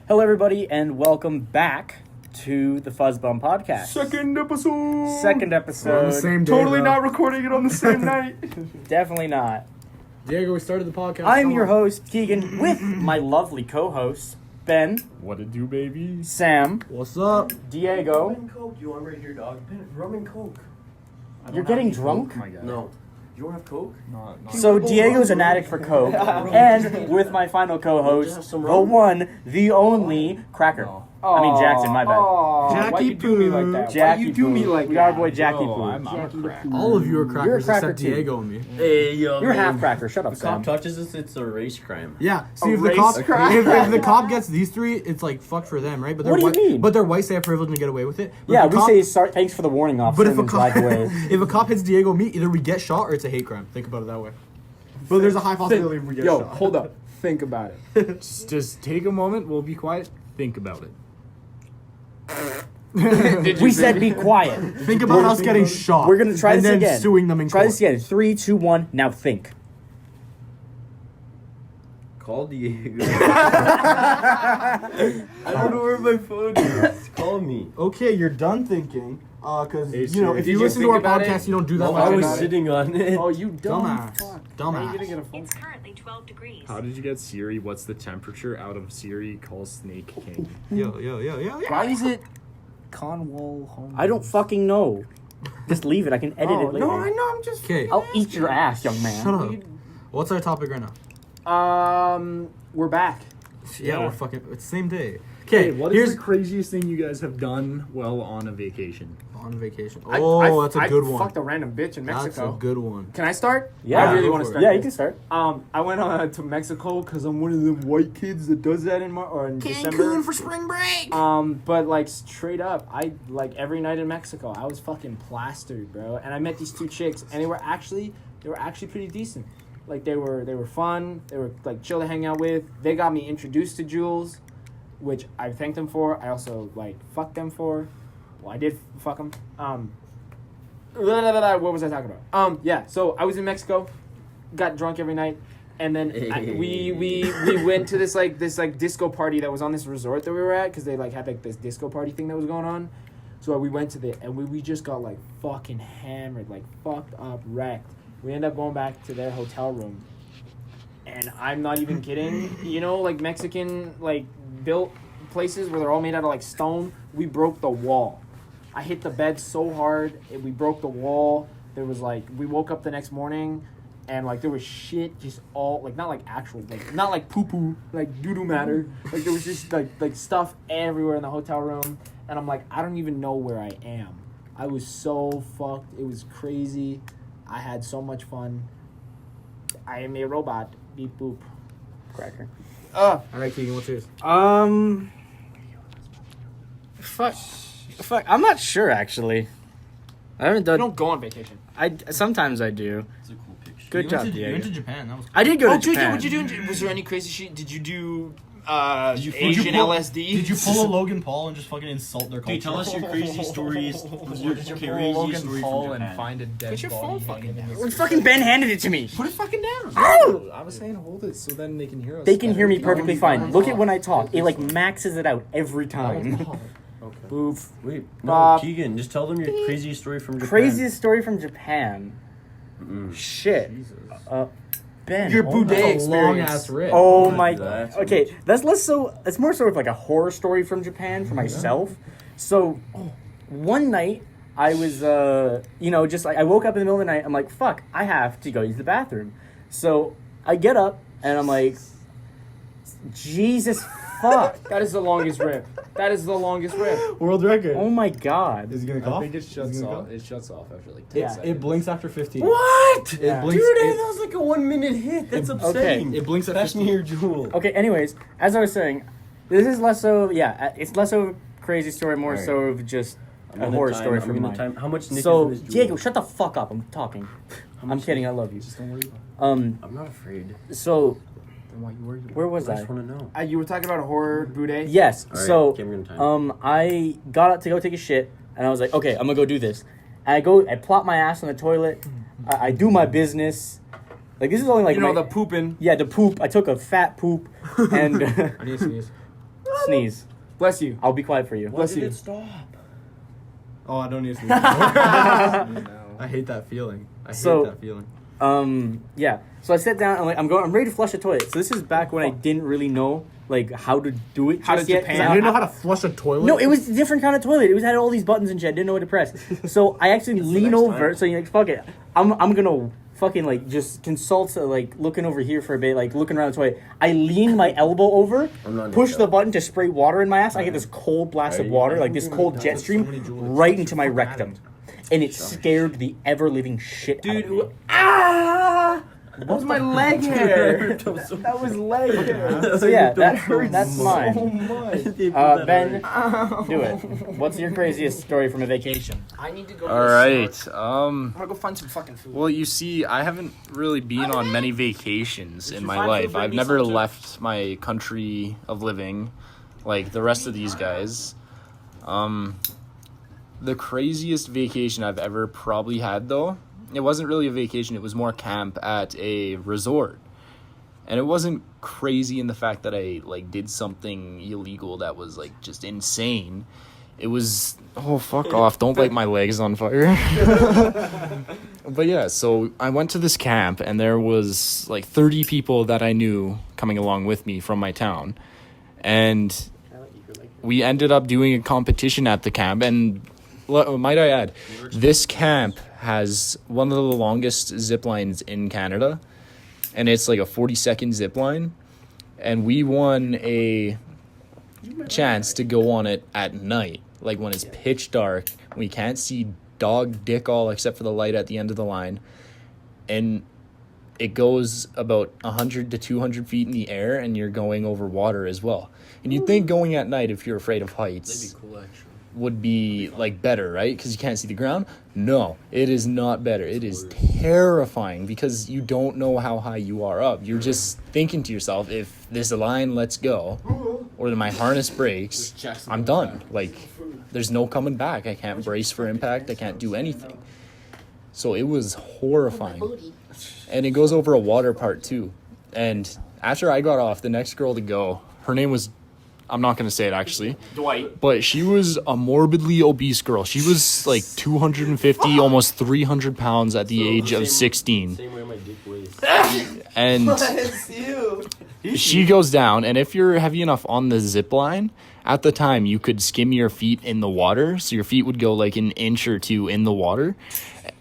Hello, everybody, and welcome back to the Fuzzbum podcast. Second episode. We're on the same day, Totally bro. not recording it on the same night. Definitely not. Diego, we started the podcast. I'm your host, Keegan, with my lovely co-hosts, Ben, What it do, baby? Sam, What's up? Diego. Rum and Coke. You want right here, dog? Rum and Coke. You're getting drunk? Oh my god. No. You don't have Coke? Not So Diego's an addict for Coke, and with my final co-host, the one, the only, Cracker. I mean Jackson, my bad. Why Jackie you do me like Poo. that? Jackie Why you do me Poo. like We that? got our boy Jackie Bro, Poo. I'm a crack. All of you are You're a crackers cracker except too. Diego and me. Hey, yo. You're man. half Cracker. Shut up, If the cop Sam. touches us, it's a race crime. Yeah. See, A if the race cop crime. if the cop gets these three, it's like fucked for them, right? But they're What do you white, mean? But they're white, so they have privilege and get away with it. But Yeah, if the we cop, say sorry, thanks for the warning, officer, But if and a then cop, drive away. if a cop hits Diego and me, either we get shot or it's a hate crime. Think about it that way. But there's a high possibility we get shot. Hold up. Think about it. Just take a moment. We'll be quiet. Think about it. We said be quiet. Think about us getting shot. We're gonna try and this then again. suing them in Try court. this again. 3, 2, 1. Now think. Call Diego. I don't know where my phone is. Call me. Okay, you're done thinking. Because Hey, you know, Siri, if did you you listen to think our about podcast, it? you don't do that. No, much I was about it. sitting on it. Oh, you dumb Dumbass. fuck. Dumbass. How are you gonna get a phone? It's currently 12 degrees. How did you get Siri? What's the temperature out of Siri? Call Snake King. Yo. Why is it Conwall home? I don't fucking know. Just leave it. I can edit it later. No, I know. I'm just. Okay. I'll eat your ass, young man. Shut up. What's our topic right now? We're back. Yeah, Yeah. we're fucking. It's the same day. Hey, Okay, what is here's the craziest thing you guys have done while on a vacation? on vacation. I That's a good one. Fucked a random bitch in That's Mexico. a good one. Can I start? Yeah, I really go want to for it. start. Yeah, this. you can start. I went to Mexico because I'm one of them white kids that does that in December. for spring break. But like straight up, I like every night in Mexico, I was fucking plastered, bro. And I met these two chicks, and they were actually pretty decent. Like they were fun. They were like chill to hang out with. They got me introduced to Jules, which I thanked them for. I also like fucked them for. Well, I did fuck them. What was I talking about? Yeah. So I was in Mexico, got drunk every night, and then we went to this disco party that was on this resort that we were at because they like had like this disco party thing that was going on. So we went to and we just got like fucking hammered, like fucked up, wrecked. We ended up going back to their hotel room, and I'm not even kidding. You know, like Mexican like built places where they're all made out of like stone. We broke the wall. I hit the bed so hard, we broke the wall. There was like, we woke up the next morning, and like there was shit just all like not like actual like not like poo poo like doo doo matter. Like there was just like stuff everywhere in the hotel room, and I'm like, I don't even know where I am. I was so fucked. It was crazy. I had so much fun. I am a robot. Beep boop. Cracker. All right, Keegan, what's yours? Fuck. I'm not sure actually. I haven't I done. don't go on vacation. Sometimes I do. It's a cool picture. Good job, You Diego. went to Japan. That was. I did go to dude, Japan. what'd you do? Was there any crazy shit? Did you do Did you Asian pull- LSD? Did you pull a Logan Paul and just fucking insult their culture? Dude, tell us your crazy stories. Your crazy story from Japan. find a dead Put your phone fucking down. Well, fucking Ben handed it to me. Put it fucking down. Oh! I was saying hold it so then they can hear us. They can hear me perfectly fine. Look at when I talk. It like maxes it out every time. Boop. Wait, no, Bob. Keegan, just tell them your craziest story from Japan. Craziest story from Japan. Shit. Ben. Your oh boudet my- experience. long ass rip. Oh Don't my. do that. Okay, that's less so. It's more sort of like a horror story from Japan for myself. So, one night I was, just like I woke up in the middle of the night. I'm like, fuck, I have to go use the bathroom. So I get up and I'm like, Jesus fuck. That is the longest rip. That is the longest rip. World record. Oh my god. Is he gonna I cough? think it shuts Is he gonna off. cough? It shuts off after like 10 Yeah. seconds. It blinks after 15. What? It blinks. Dude, it, that was like a 1 minute hit. That's upsetting. it blinks at Pass 15. me your jewel. Okay, anyways, as I was saying, this is less so, it's less of a crazy story, more Alright. so of just I'm a gonna horror time- story I'm from gonna mine. time. How much Nick So, is in this jewel? Diego, shut the fuck up, I'm talking. I'm kidding. I love you. Just don't worry about it. I'm not afraid. So Then why you worried about where was I I? just want to know. You were talking about a horror bude. Yes. All right, So Cameron time. I got up to go take a shit, and I was like, okay, I'm gonna go do this. And I plop my ass on the toilet. I do my business. Like this is only like the pooping. Yeah, the poop. I took a fat poop and I need to sneeze. sneeze. Bless you. I'll be quiet for you. Bless you. stop? Oh, I don't need to sneeze. I hate that feeling. I hate So- that feeling. Yeah. So I sat down and I'm ready to flush the toilet. So this is back when I didn't really know like how to do it How just to yet. 'cause Japan- I didn't know how to flush a toilet. No, it was a different kind of toilet. It had all these buttons and shit. I didn't know what to press. So I actually lean next over. time. So you're like, fuck it. I'm gonna fucking like just consult like looking over here for a bit, like looking around the toilet. I lean my elbow over, I'm not push into the that. button to spray water in my ass. I get this cold blast of water, like this cold jet stream, right into my rectum, and it scared the ever living shit out of me. That was my leg hair. That was leg hair. So yeah, that's mine. Ben, Oh. do it. What's your craziest story from a vacation? I need to go. All right. I'm gonna go find some fucking food. Well, you see, I haven't really been on many vacations in you my find life. food, bring I've me never some too? left my country of living like the rest of these guys. The craziest vacation I've ever probably had, though, it wasn't really a vacation. It was more camp at a resort. And it wasn't crazy in the fact that I like did something illegal that was like just insane. It was, oh, fuck off. Don't light my legs on fire. But yeah, so I went to this camp and there was like 30 people that I knew coming along with me from my town. And we ended up doing a competition at the camp. And might I add, this camp has one of the longest zip lines in Canada. And it's like a 40-second zip line. And we won a chance to go on it at night. Like when it's pitch dark, we can't see dog dick all except for the light at the end of the line. And it goes about 100 to 200 feet in the air, and you're going over water as well. And you'd think going at night, if you're afraid of heights, Cool, actually. would be like better, right? Because you can't see the ground. No, it is not better. It is terrifying because you don't know how high you are up. You're just thinking to yourself, if this line lets go or my harness breaks, I'm done. Like, there's no coming back. I can't brace for impact. I can't do anything. So it was horrifying. And it goes over a water part too. And after I got off, the next girl to go, her name was, I'm not going to say it actually, Dwight. but she was a morbidly obese girl. She was like 250, almost 300 pounds at the age of 16. Same way my dick weighs. And she goes down, and if you're heavy enough on the zip line, at the time you could skim your feet in the water, so your feet would go like an inch or two in the water.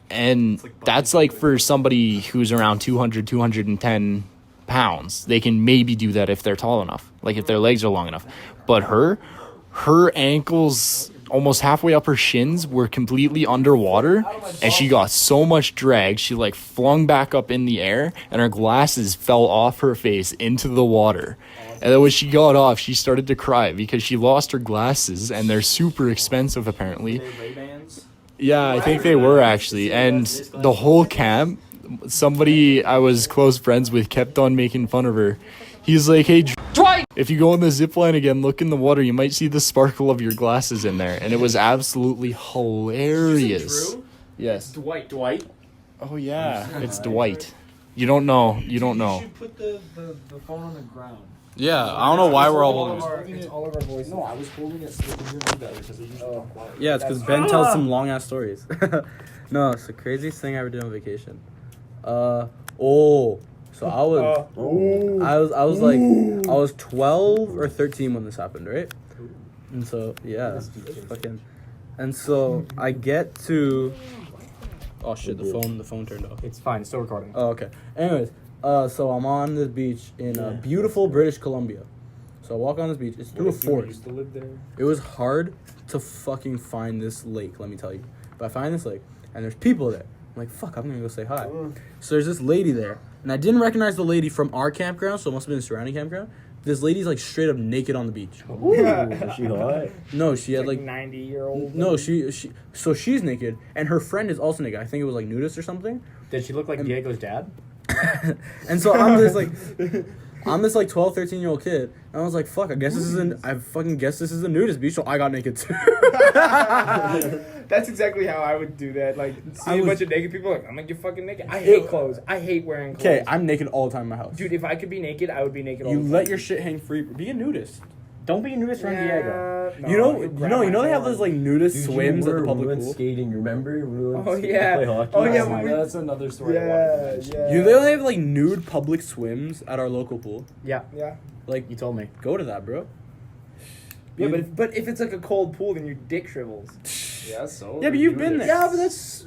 And that's like for somebody who's around 200, 210 pounds. They can maybe do that if they're tall enough, like if their legs are long enough. But her ankles, almost halfway up her shins, were completely underwater, and she got so much drag, she like flung back up in the air, and her glasses fell off her face into the water. And then when she got off, she started to cry because she lost her glasses, and they're super expensive apparently. Yeah, I think they were actually. And the whole camp, somebody I was close friends with kept on making fun of her. He's like, hey, Dwight, if you go on the zip line again, look in the water, you might see the sparkle of your glasses in there. And it was absolutely hilarious. Yes. Dwight. Oh, yeah. It's Dwight. You don't know. You don't know. should put the phone on the ground. Yeah, I don't know why we're all It's all of our voices. No, I was holding it so you can hear me better because I usually talk quiet. Yeah, it's because Ben tells some long ass stories. No, it's the craziest thing I ever did on vacation. So I was 12 or 13 when this happened, right? And so I get to. Oh shit! The phone turned off. It's fine. It's still recording. Oh, okay. Anyways, so I'm on this beach in beautiful British Columbia. So I walk on this beach. It's through a forest. It was hard to fucking find this lake, let me tell you. But I find this lake, and there's people there. I'm like, fuck, I'm gonna go say hi. So there's this lady there, and I didn't recognize the lady from our campground, so it must have been a surrounding campground. this lady's like straight up naked on the beach. Is she hot? No, she had like 90-year-old. no, so she's naked and her friend is also naked. I think it was like nudist or something. Did she look like Diego's dad? And so I'm this like 12, 13-year-old kid, and I was like, fuck, I fucking guess this is a nudist beach, so I got naked too. That's exactly how I would do that. Like, see a bunch of naked people, like, I'm gonna get fucking naked. I Ew. hate clothes. I hate wearing clothes. Okay, I'm naked all the time in my house. Dude, if I could be naked, I would be naked all You the time. let your shit hang free. Be a nudist. Don't be a nudist around Diego. No, you know they have horn. those like nudist Dude, swims at the we public went pool. skating, remember? We went Oh, skating yeah. to play hockey. Oh, yeah, Yeah, we- that's another story I wanted to mention. Yeah. They only have like nude public swims at our local pool. Yeah, Yeah. Like, you told me. go to that, bro. Yeah, but if it's like a cold pool, then your dick shrivels. Yeah, so. Yeah, but you've been there. Yeah, but that's.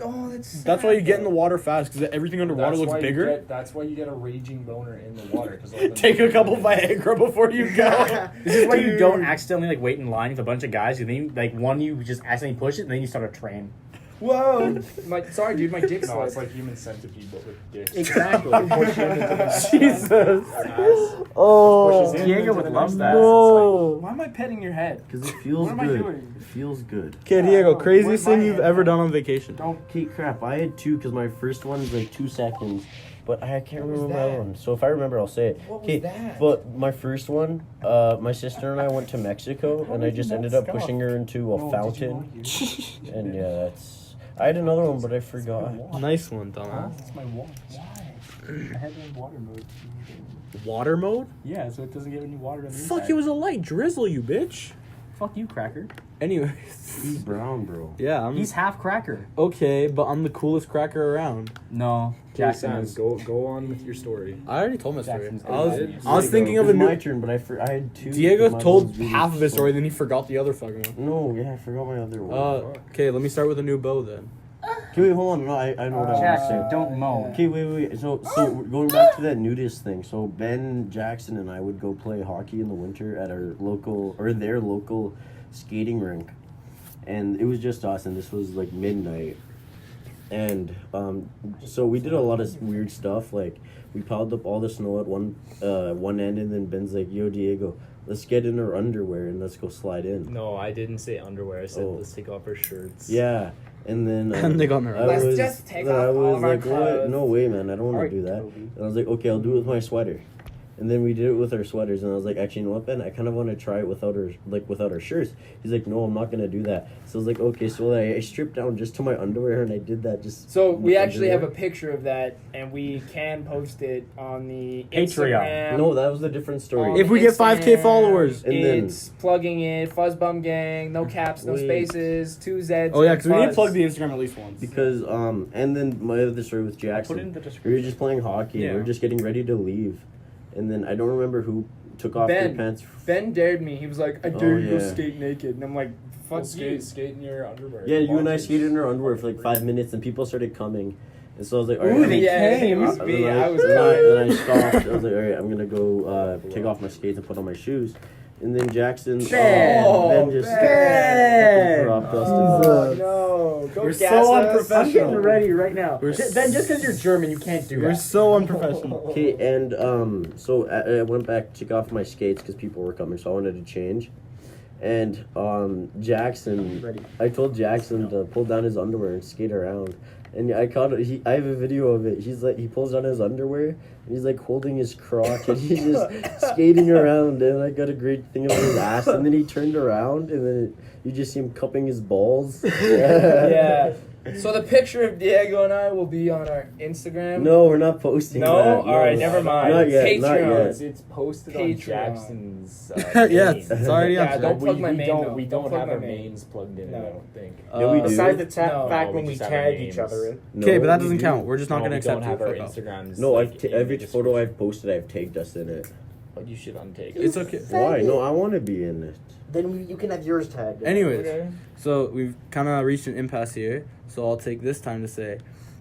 That's why you get in the water fast, because everything underwater looks bigger. That's why you get a raging boner in the water. Take a couple Viagra before you go. This is why you don't accidentally like wait in line with a bunch of guys. You then like one you just accidentally push it, and then you start a train. Whoa! Sorry, dude, my dick's No, it's slipped. like human centipede, but with dicks. Exactly. Jesus. Oh, Diego would love that. No. Why am I petting your head? Because it feels What am I good. doing? It feels good. Okay, Diego, craziest Where's thing my you've hand? ever done on vacation. Okay, crap. I had two because my first one was like 2 seconds, but I can't remember my that? one. So if I remember, I'll say it. What was Okay, that? but my first one, my sister and I went to Mexico, and I just ended up pushing her into a fountain. And yeah, that's. I had another one, but I forgot. Nice one, dumbass. That's my wall. I had it in water mode. Water mode? Yeah, so it doesn't get any water on the Fuck, inside. it was a light drizzle, you bitch. Fuck you, Cracker. Anyways. He's brown, bro. Yeah, He's half Cracker. okay, but I'm the coolest cracker around. No, Jackson Sam, is. go on with your story. I already told my story. Jackson's I was thinking of a It's my new. turn, but I had two. Diego My told one's really half of his slow. story, then he forgot the other fucking one. No, yeah, I forgot my other one. Okay, let me start with a new bow then. Okay, wait, hold on. No, I know what I was Jackson, saying. don't moan. Okay, wait. So going back to that nudist thing. So Ben, Jackson, and I would go play hockey in the winter at their local skating rink, and it was just us. And this was like midnight, and so we did a lot of weird stuff. Like we piled up all the snow at one end, and then Ben's like, "Yo, Diego, let's get in our underwear and let's go slide in." No, I didn't say underwear. I said Oh. let's take off our shirts. Yeah, and then And they got in their I Let's was- just take I off all was of our like, "What? clothes." No way, man! I don't want Alright, to do that." Toby. And I was like, "Okay, I'll do it with my sweater." And then we did it with our sweaters, and I was like, "Actually, you know what, Ben? I kind of want to try it without our shirts." He's like, "No, I'm not gonna do that." So I was like, "Okay." So I stripped down just to my underwear, and I did that just. So we with actually have a underwear. picture of that, and we can post it on the Patreon. Instagram. No, that was a different story. on If we get 5K Instagram. followers. And then- It's plugging in Fuzzbum Gang, no caps, no Wait. spaces, 2 Z's. Oh yeah, because we need to Fuzz. plug the Instagram at least once. Because and then my other story with Put it in Jackson. the We were description. just playing hockey. Yeah. And we were just getting ready to leave, and then I don't remember who took off their Ben. pants. Ben dared me. He was like, "I dare you to go yeah. skate naked," and I'm like, "Fuck you." Skate in your underwear. Yeah, you and I skated in our underwear for like 5 minutes, and people started coming, and so I was like, "All right." Ooh, I'm- yeah, came. it was and me. then I was and I, crying. and I stopped. I was like, "All right, I'm gonna go take off my skates and put on my shoes." And then Jackson, Ben. Ben just Ben. dropped us. Oh, no. Go We're gas so us. unprofessional. I'm getting ready right now. We're Ben, just because you're German, you can't do We're that. so unprofessional. Okay, and so I went back to take off my skates because people were coming, so I wanted to change. And Jackson, I told Jackson to pull down his underwear and skate around. And I caught it. I have a video of it. He's like, he pulls down his underwear and he's like holding his crotch and he's just skating around. And I got a great thing of his ass. And then he turned around and then you just see him cupping his balls. Yeah. So the picture of Diego and I will be on our Instagram. No, we're not posting. No? that. All right, never mind. Not yet. Not Patreon. yet. It's posted on Patreon. Jackson's. Yeah, main. it's already Yeah, up there. don't plug my we main, don't. though. We Don't don't plug have my our main. mains plugged in. No. I don't think. Yeah, we do. Besides the No. fact No, when we we just have our tag each names. other in. No, Okay, but that we doesn't do. count. We're just not No, going to we accept don't have it. our Fuck off. Instagrams. No, like, in every the photo I've description. posted, I've tagged us in it. But you should untake it. It's okay. Why? No, I want to be in it. Then you can have yours tagged. Anyways, Okay. so we've kind of reached an impasse here. So I'll take this time to say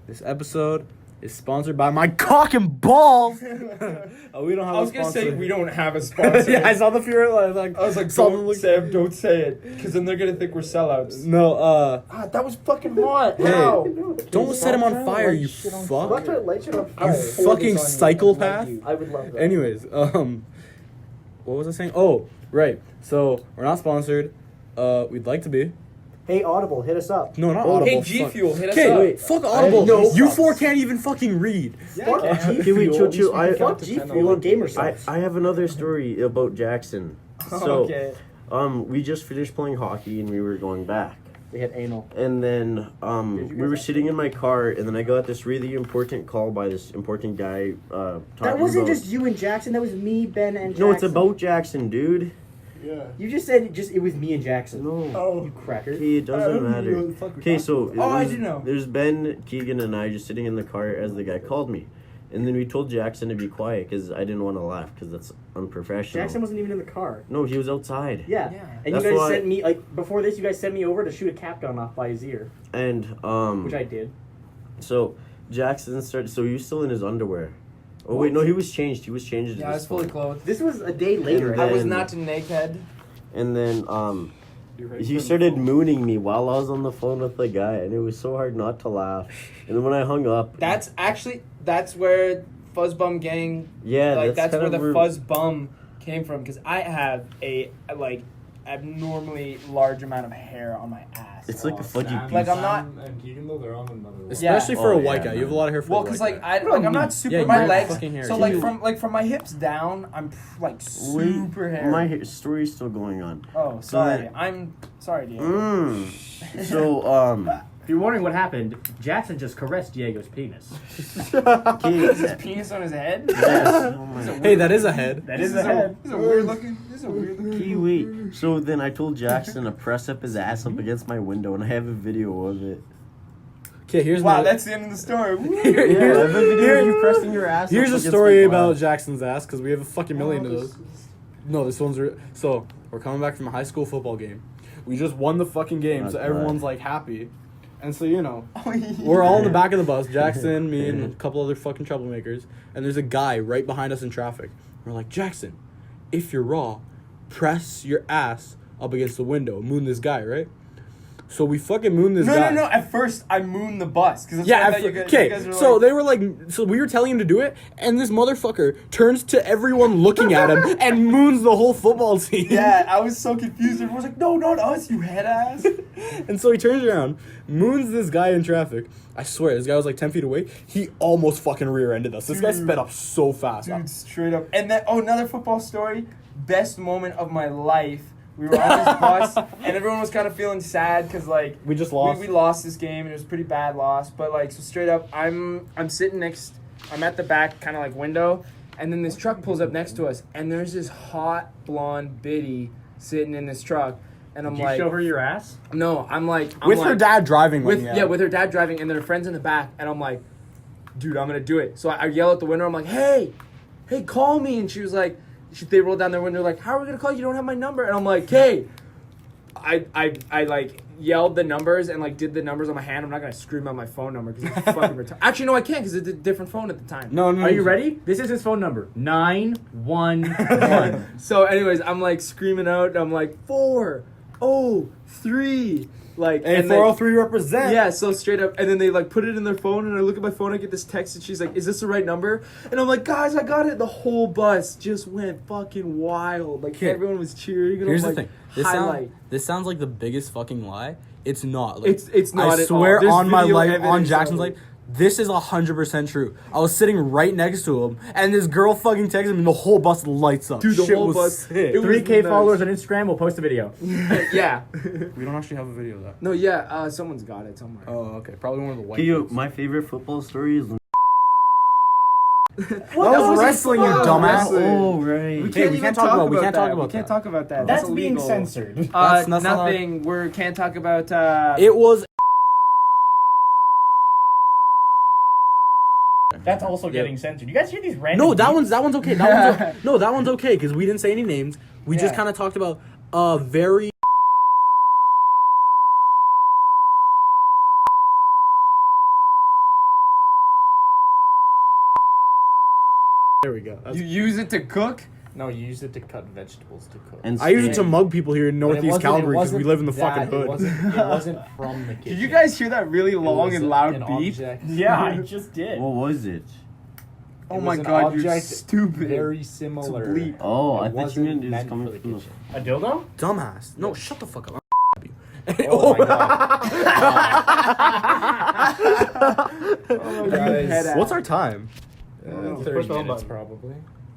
this episode is sponsored by my cock and balls. Oh, we don't have I was a gonna sponsor. say we don't have a sponsor. Yeah, I saw the fear. I was like, Something don't, like- Sam, don't say it, because then they're gonna think we're sellouts. No, Ah, that was fucking hot. Hey, Ow. don't set him on fire, you I'm fuck. not trying to light shit on You fire. fucking psychopath. I would love that. Anyways, what was I saying? Oh, right. So we're not sponsored. We'd like to be. Hey, Audible, hit us up. No, not Oh, Audible. Hey, G Fuel, hit us Okay, up. wait. Fuck Audible. No, You sucks. four can't even fucking read. Fuck G Okay, wait, Fuel. Cho-Cho, Fuck G Fuel and gamer sites. I have another story about Jackson. So, Okay. we just finished playing hockey and we were going back. We had anal. And then we were sitting in my car, and then I got this really important call by this important guy. Talking That wasn't about, just you and Jackson. That was me, Ben, and Jackson. No, it's about Jackson, dude. Yeah. You just said it was me and Jackson. No. Oh. You cracker. Okay, it doesn't matter. Okay, so I do know. there's Ben, Keegan, and I just sitting in the car as the guy called me, and then we told Jackson to be quiet because I didn't want to laugh because that's unprofessional. Jackson wasn't even in the car. No, he was outside. Yeah. Yeah. And That's you guys why- sent me before this. You guys sent me over to shoot a cap gun off by his ear, And which I did. so Jackson started. So he was still in his underwear. Oh wait, no, he was changed. He was changed. Yeah, I was fully clothed. This was a day later. And I was then- not naked. And then he started mooning me while I was on the phone with the guy, and it was so hard not to laugh. And then when I hung up, That's where Fuzzbum gang. yeah, Like that's where kinda the Fuzzbum came from. Because I have a abnormally large amount of hair on my ass. It's like a fudgy Sam, piece. Like, I'm not- Sam and Keegan though, they're on another one. Especially for Oh, a white yeah, guy. You have a man. lot of hair for Well, a white because guy. I'm not super. Yeah, you my have legs. fucking hair. So from my hips down, I'm super hairy. My story's still going on. Oh, So sorry. then- I'm sorry, Diego. So If you're wondering what happened, Jackson just caressed Diego's penis. Is his penis on his head? yes. Oh my Hey, that is a head. That is the head. This is a weird looking. Kiwi. So then I told Jackson to press up his ass up against my window, and I have a video of it. Okay, here's Wow, another- that's the end of the story. Woo. Here- Yeah, I here's- have a video here- of you pressing your ass. Here's up a against story my about glass. Jackson's ass because we have a fucking million of those. No, this one's so we're coming back from a high school football game. We just won the fucking game, so Not everyone's bad. like happy, and so you know Oh, yeah. we're all in the back of the bus. Jackson, me, and a couple other fucking troublemakers, and there's a guy right behind us in traffic. We're like, Jackson, if you're raw, press your ass up against the window, moon this guy, right? So we fucking moon this guy. No. At first, I mooned the bus because Yeah, you okay. guys were So like, they were like, so we were telling him to do it, and this motherfucker turns to everyone looking at him and moons the whole football team. yeah, I was so confused. Everyone was like, "No, not us, you head ass." And so he turns around, moons this guy in traffic. I swear, this guy was like 10 feet away. He almost fucking rear-ended us. This guy sped up so fast. Dude, straight up. And then, another football story. Best moment of my life. We were on this bus, and everyone was kind of feeling sad because like We just lost. We lost this game, and it was a pretty bad loss. But like, so straight up, I'm sitting next. I'm at the back, kind of like window, and then this truck pulls up next to us, and there's this hot blonde biddy sitting in this truck, and I'm Did you like, show her your ass? no, I'm like, with her dad driving. with like, yeah, with her dad driving, and then her friends in the back, and I'm like, dude, I'm gonna do it. So I yell out the window. I'm like, hey, call me. And she was like, they rolled down their window like, how are we gonna call you? You don't have my number. And I'm like, hey, I like yelled the numbers and like did the numbers on my hand. I'm not gonna scream out my phone number because it's fucking retarded. Actually, no, I can't because it's a different phone at the time. No. Are you ready? This is his phone number. 911. So, anyways, I'm like screaming out. And I'm like 403. Like Hey, and they- 403 represent. Yeah, so straight up, and then they like put it in their phone, and I look at my phone, I get this text, and she's like, "Is this the right number?" And I'm like, "Guys, I got it." The whole bus just went fucking wild. Like Okay. everyone was cheering. And Here's I'm the like, thing. highlight. This sounds like the biggest fucking lie. It's not. Like, It's not I at all. swear There's on my video life, on evidence Jackson's of it. life, this is 100% true. I was sitting right next to him, and this girl fucking texted him, and the whole bus lights up. Dude, the Shit whole was bus- sick. it was 3K nuts. followers on Instagram. We'll post a video. Yeah. We don't actually have a video of that. No, yeah. Someone's got it somewhere. Oh, okay. Probably one of the white. Okay, kids. my favorite football story is. That was wrestling, you dumbass. Oh right. We Hey, we can't talk about. We can't talk that. about We can't that. talk about that. That's being illegal. censored. That's not- Nothing. We can't talk about. It was. That's also getting censored. You guys hear these random? No, that one's okay. That one's okay because we didn't say any names. We just Yeah. kind of talked about a very. There we go. That's- You use it to cook. No, you use it to cut vegetables to cook. And I use it to Stan- mug people here in But it Northeast wasn't- Calgary it because we wasn't live in the that, fucking hood. It wasn't from the kitchen. Did you guys hear that really It long was and loud an beep? object. Yeah, I just did. What was it? Oh was my an God, you're object stupid. Very similar. bleep. Oh, I It thought you wasn't meant it was meant coming for the from the kitchen. A dildo? Dumbass. No, shut the fuck up. Oh my God. Guys, What's our time? 30 minutes probably.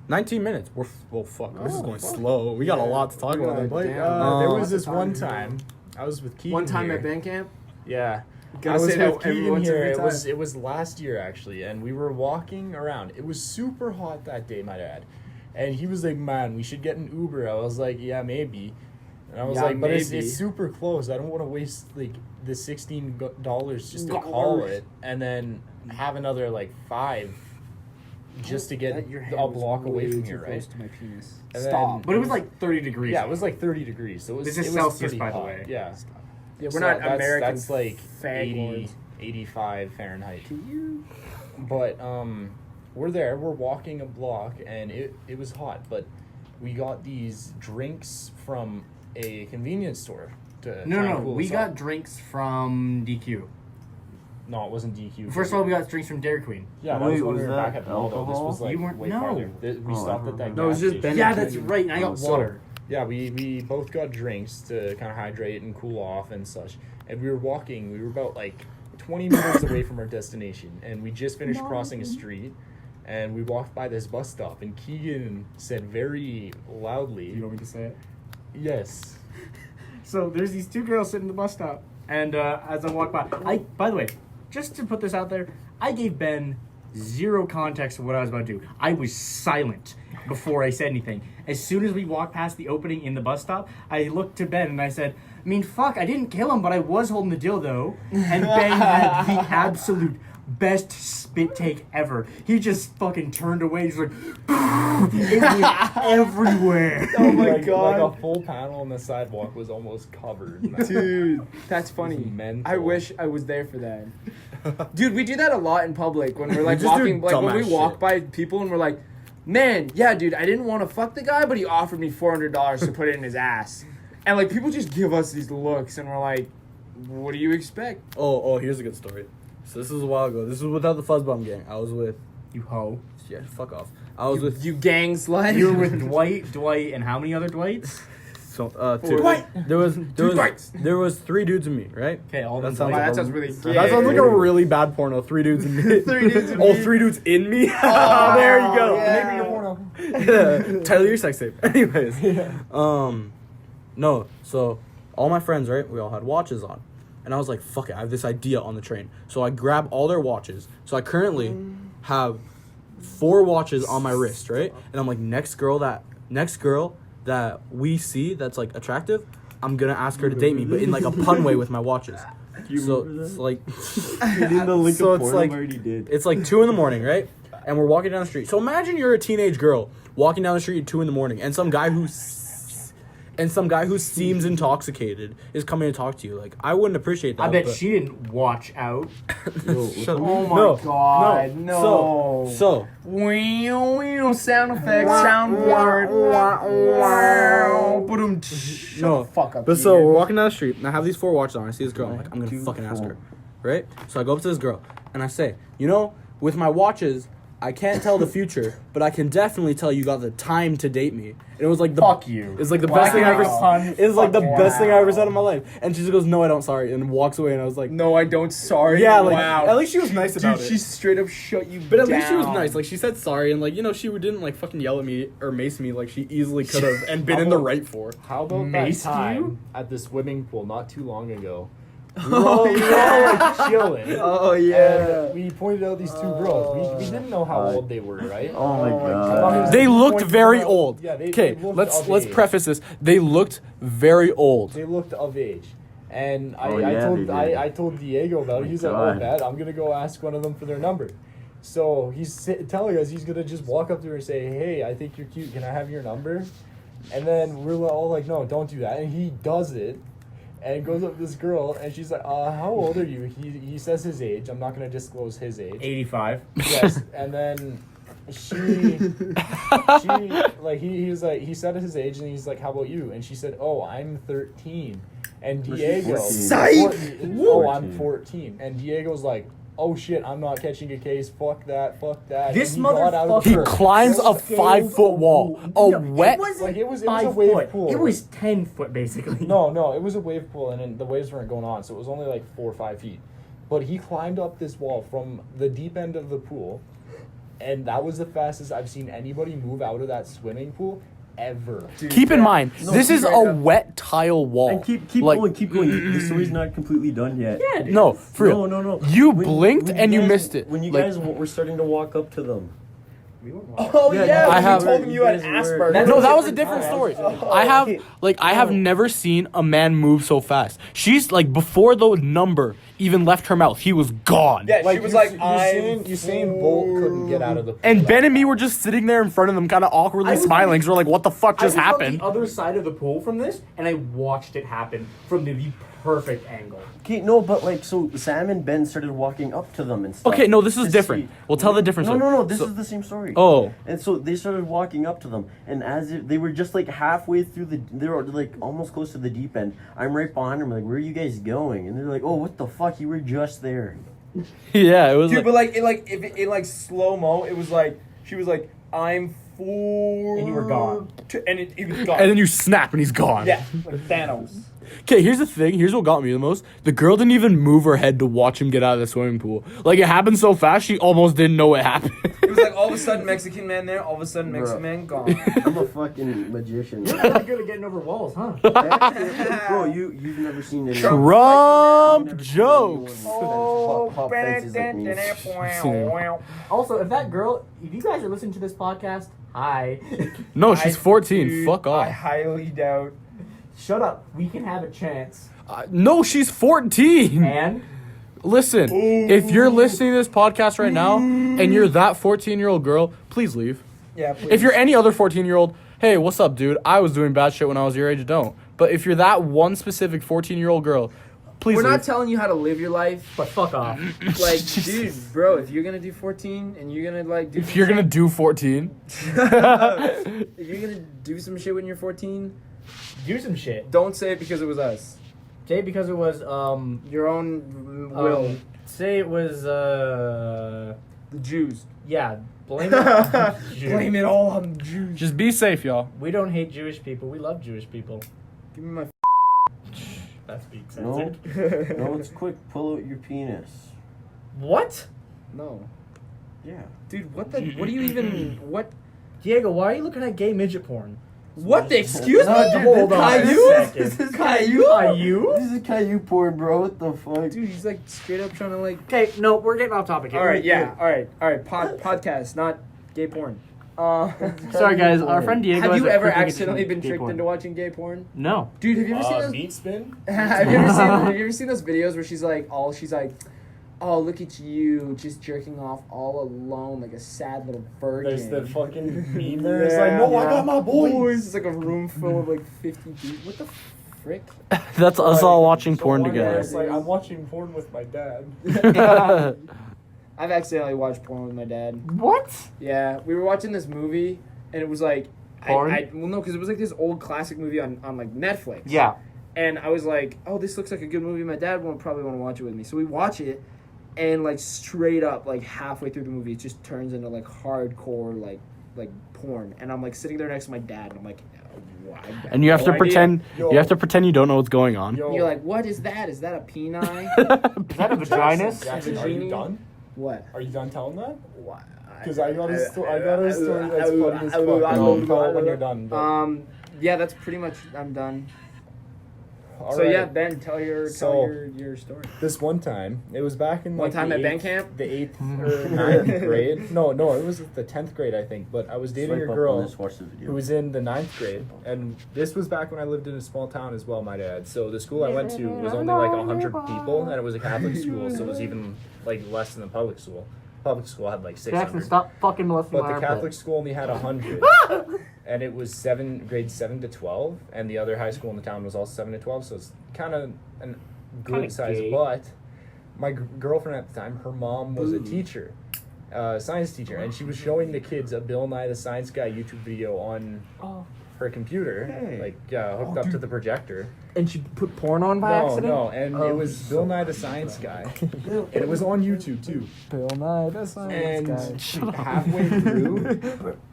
19 minutes. Well, fuck. This is going slow. We got a lot to talk about. God Blake. damn. There Um, was this one time I was with Keegan. One time here. at band camp? Yeah. Gotta I was say that with Keegan everyone's here. every It time. was last year actually, and we were walking around. It was super hot that day, might add. And he was like, "Man, we should get an Uber." I was like, "Yeah, maybe." And I was Yeah, like, "But maybe. it's super close. I don't want to waste like the $16 just to call it, and then have another like $5 just to get a block away from here, right?" to my penis. And Stop. then- But it was like 30 degrees. Yeah, it was like 30 degrees. So it was. This is it was Celsius, pretty by the hot. way. Yeah. Yeah, we're So not that's, American. That's like fag 80, lords. 85 Fahrenheit. But we're there. We're walking a block, and it was hot. But we got these drinks from a convenience store. To No, try and no, cool we us got off. drinks from DQ. No, it wasn't DQ. First of all, we got drinks from Dairy Queen. Yeah, that Wait, was when was we were that back at the mall. Though. This alcohol? was like You weren't- way no. farther. We Oh, stopped at that. No, it was gas just station. Ben Yeah, and that's Kenny. right. And I got So, water. yeah, we both got drinks to kind of hydrate and cool off and such. And we were walking. We were about like 20 minutes away from our destination, and we just finished crossing a street. And we walked by this bus stop, and Keegan said very loudly, You want me to say it? "Yes." So there's these two girls sitting in the bus stop, and as I walk by the way, just to put this out there, I gave Ben zero context of what I was about to do. I was silent before I said anything. As soon as we walked past the opening in the bus stop, I looked to Ben and I said, I mean, fuck, I didn't kill him, but I was holding the dildo. And Ben had the absolute best spit take ever. He just fucking turned away. He's like, it went everywhere. Oh my Like God. a full panel on the sidewalk was almost covered. Dude, that's funny. Mental. I wish I was there for that. Dude, we do that a lot in public when we're like just do walking, like when we dumbass walk shit. by people and we're like, man, yeah, dude, I didn't want to fuck the guy, but he offered me $400 to put it in his ass. And like people just give us these looks and we're like, what do you expect? Oh, here's a good story. So this was a while ago. This was without the Fuzzbum gang. I was with. You hoe. Yeah, fuck off. I was with. You gang slut. You were with Dwight, and how many other Dwights? So, two. Dwight! There was Dwights. there was 3 dudes and me, right? Okay, all That them sounds Wow, Dwights. that sounds really gay. That sounds like a really bad porno. 3 dudes in me. 3 dudes in Oh, me. 3 dudes in me. There you go. yeah. Maybe your porno. Yeah. Tyler, your sex tape. Anyways, no. So all my friends, right? We all had watches on, and I was like, "Fuck it!" I have this idea on the train. So I grab all their watches. So I currently have 4 watches on my wrist, right? And I'm like, next girl that we see that's like attractive, I'm gonna ask her to date me, but in like a pun way with my watches. So it's like, You need the link So of it's porn. like- I already did. it's like 2 a.m, right? And we're walking down the street. So imagine you're a teenage girl walking down the street at 2 a.m, and some guy who seems intoxicated is coming to talk to you. Like, I wouldn't appreciate that. I bet but- she didn't watch out. Shut Oh my No, God, no. So Sound effects, soundboard. no. Fuck up. But so Keegan. we're walking down the street, and I have these 4 watches on. I see this girl. I'm like, I'm gonna fucking ask her, right? So I go up to this girl, and I say, you know, with my watches, I can't tell the future, but I can definitely tell you got the time to date me. And it was like the Fuck you. It's like the Why best thing I can't ever. I make a pun? It was like the Fuck best thing I wow. ever said in my life. And she just goes, "No, I don't. Sorry," and walks away. And I was like, No, I don't. Sorry. "Yeah, like wow. at least she was nice about Dude, it." she straight up shut you But at down. least she was nice. Like, she said sorry, and like, you know, she didn't like fucking yell at me or mace me like she easily could have and been in the right for. How about Maced that time you? at the swimming pool not too long ago? We were all like chilling. Oh And we pointed out these 2 girls. We didn't know how old they were, right? Oh my god. They looked Pointed very out- old. Yeah, they Okay, looked let's of age. preface this. They looked very old. They looked of age. And Oh, I yeah, told they did. I told Diego about it. He's like, God. "Oh, bet I'm gonna go ask one of them for their number." So he's telling us he's gonna just walk up to her and say, "Hey, I think you're cute. Can I have your number?" And then we're all like, "No, don't do that." And he does it, and goes up to this girl, and she's like, "How old are you?" He says his age. I'm not gonna disclose his age. 85. Yes, and then she like he was like he said his age and he's like, "How about you?" And she said, "Oh, I'm 13." And Was she Diego, 14? Psych! Oh, I'm 14. And Diego's like, oh shit, I'm not catching a case. Fuck that. This And he got out of the He pool. climbs a 5-foot wall. A wet. Like, it was a 5 wave foot. pool. It was 10 foot basically. No, it was a wave pool, and then the waves weren't going on, so it was only like 4 or 5 feet. But he climbed up this wall from the deep end of the pool, and that was the fastest I've seen anybody move out of that swimming pool ever. Keep in mind, No, this is keep a right up. wet tile wall. And keep Like, going. The story's not completely done yet. Yeah, dude. No, for real. No. You blinked and you guys- missed it. When you Like- guys were starting to walk up to them. Oh Yeah, yeah, you I I have- told him you had you guys were- Asperger's. No, that was a different story. okay. I have never seen a man move so fast. She's like, before the number even left her mouth, he was gone. Yeah, she was like, Usain Bolt couldn't get out of the pool. And Ben and me were just sitting there in front of them, kind of awkwardly I was smiling. like- Because we're like, what the fuck just I was happened? on the other side of the pool from this, and I watched it happen from the perfect angle. Okay, no, but like, so Sam and Ben started walking up to them and stuff. Okay, no, this is to different. see- We'll tell the different story. No, this So- is the same story. Oh. And so they started walking up to them, and as if they were just like halfway through they were like almost close to the deep end. I'm right behind them, like, where are you guys going? And they're like, oh, what the fuck? You were just there. Yeah, it was Dude, like, but like in slow mo, it was like she was like, I'm full. And you were gone. And he was gone. and then you snap and he's gone. yeah, like Thanos. Okay, here's the thing. Here's what got me the most. The girl didn't even move her head to watch him get out of the swimming pool. Like, it happened so fast, she almost didn't know it happened. It was like all of a sudden Mexican man there, all of a sudden Mexican Bro. man gone. I'm a fucking magician. You're really good at getting over walls, huh? Bro, you've never seen any Trump you've never seen jokes. anyone hop fences like me. Also, if that girl, if you guys are listening to this podcast, hi. No, she's 14. Dude, Fuck I off. highly doubt. Shut up. We can have a chance. No, she's 14. And Listen, if you're listening to this podcast right now and you're that 14-year-old girl, please leave. Yeah, please. If you're any other 14-year-old, hey, what's up, dude? I was doing bad shit when I was your age, don't. But if you're that one specific 14-year-old girl, please we're leave. not telling you how to live your life. but fuck off. Like, dude, bro, if you're gonna do 14 and you're gonna like do If you're gonna do 14, if you're gonna do some shit when you're 14, Do some shit. don't say it because it was us. Say it because it was Your own will. say it was The Jews. yeah. Blame it. on Blame it all on the Jews. just be safe, y'all. We don't hate Jewish people. We love Jewish people. Give me my. That's being No, censored. no, it's quick. Pull out your penis. What? No, Yeah. dude. What the? What do you even? What? Diego, why are you looking at gay midget porn? What the? Excuse me. Hold on a Caillou? second. This is Caillou? Caillou? This is Caillou porn, bro. What the fuck? Dude, he's like straight up trying to like. Okay, no, we're getting off topic here. All right, yeah. All right. Podcast, not gay porn. Sorry, guys. Our friend Diego. Have has you a ever quick accidentally addiction been to gay tricked porn. into watching gay porn? No. Dude, have you ever seen those? Meat spin? Have you ever seen those videos where she's like, oh, look at you, just jerking off all alone like a sad little virgin. There's the fucking meme there. It's like, no, I got my boys. It's like a room full of like 50 people. What the frick? That's us all watching So porn one day together. It's like, I'm watching porn with my dad. I've accidentally watched porn with my dad. What? Yeah, we were watching this movie, and it was like, Porn? well, no, because it was like this old classic movie on like Netflix. Yeah. And I was like, oh, this looks like a good movie. My dad won't probably want to watch it with me. So we watch it, and like straight up, like halfway through the movie, it just turns into like hardcore like porn. And I'm like sitting there next to my dad, and I'm like, why? And you have to No idea. pretend. Yo. You have to pretend you don't know what's going on. Yo, And you're like, what is that? Is that a peni? Is that a vaginus? Jackson, are you done? What? Are you done telling that? What? Because I got a story that's funny as fuck. You tell it when you're done. But. Yeah, that's pretty much. I'm done. All So right. yeah, Ben, tell your story. This one time, it was back in One like time the at band eighth- camp? the 8th or 9th grade. No, it was the 10th grade, I think. But I was dating Swipe a up on girl this, watch the video. who was in the 9th grade, and this was back when I lived in a small town as well, might add. So the school I went to was only like 100 people, and it was a Catholic school, so it was even like less than the public school. Public school had like 600. Jackson, stop fucking molesting But my the Catholic armpit. school only had 100, and it was grades 7 to 12, and the other high school in the town was also 7 to 12, so it's kind of a good Kinda size. gay. But my girlfriend at the time, her mom was a teacher, science teacher, and she was showing the kids a Bill Nye the Science Guy YouTube video on her computer, hooked up to the projector. And she put porn on by accident? No, and it was Bill Nye the Science Guy. And it was on YouTube too. Bill Nye the Science And Guy.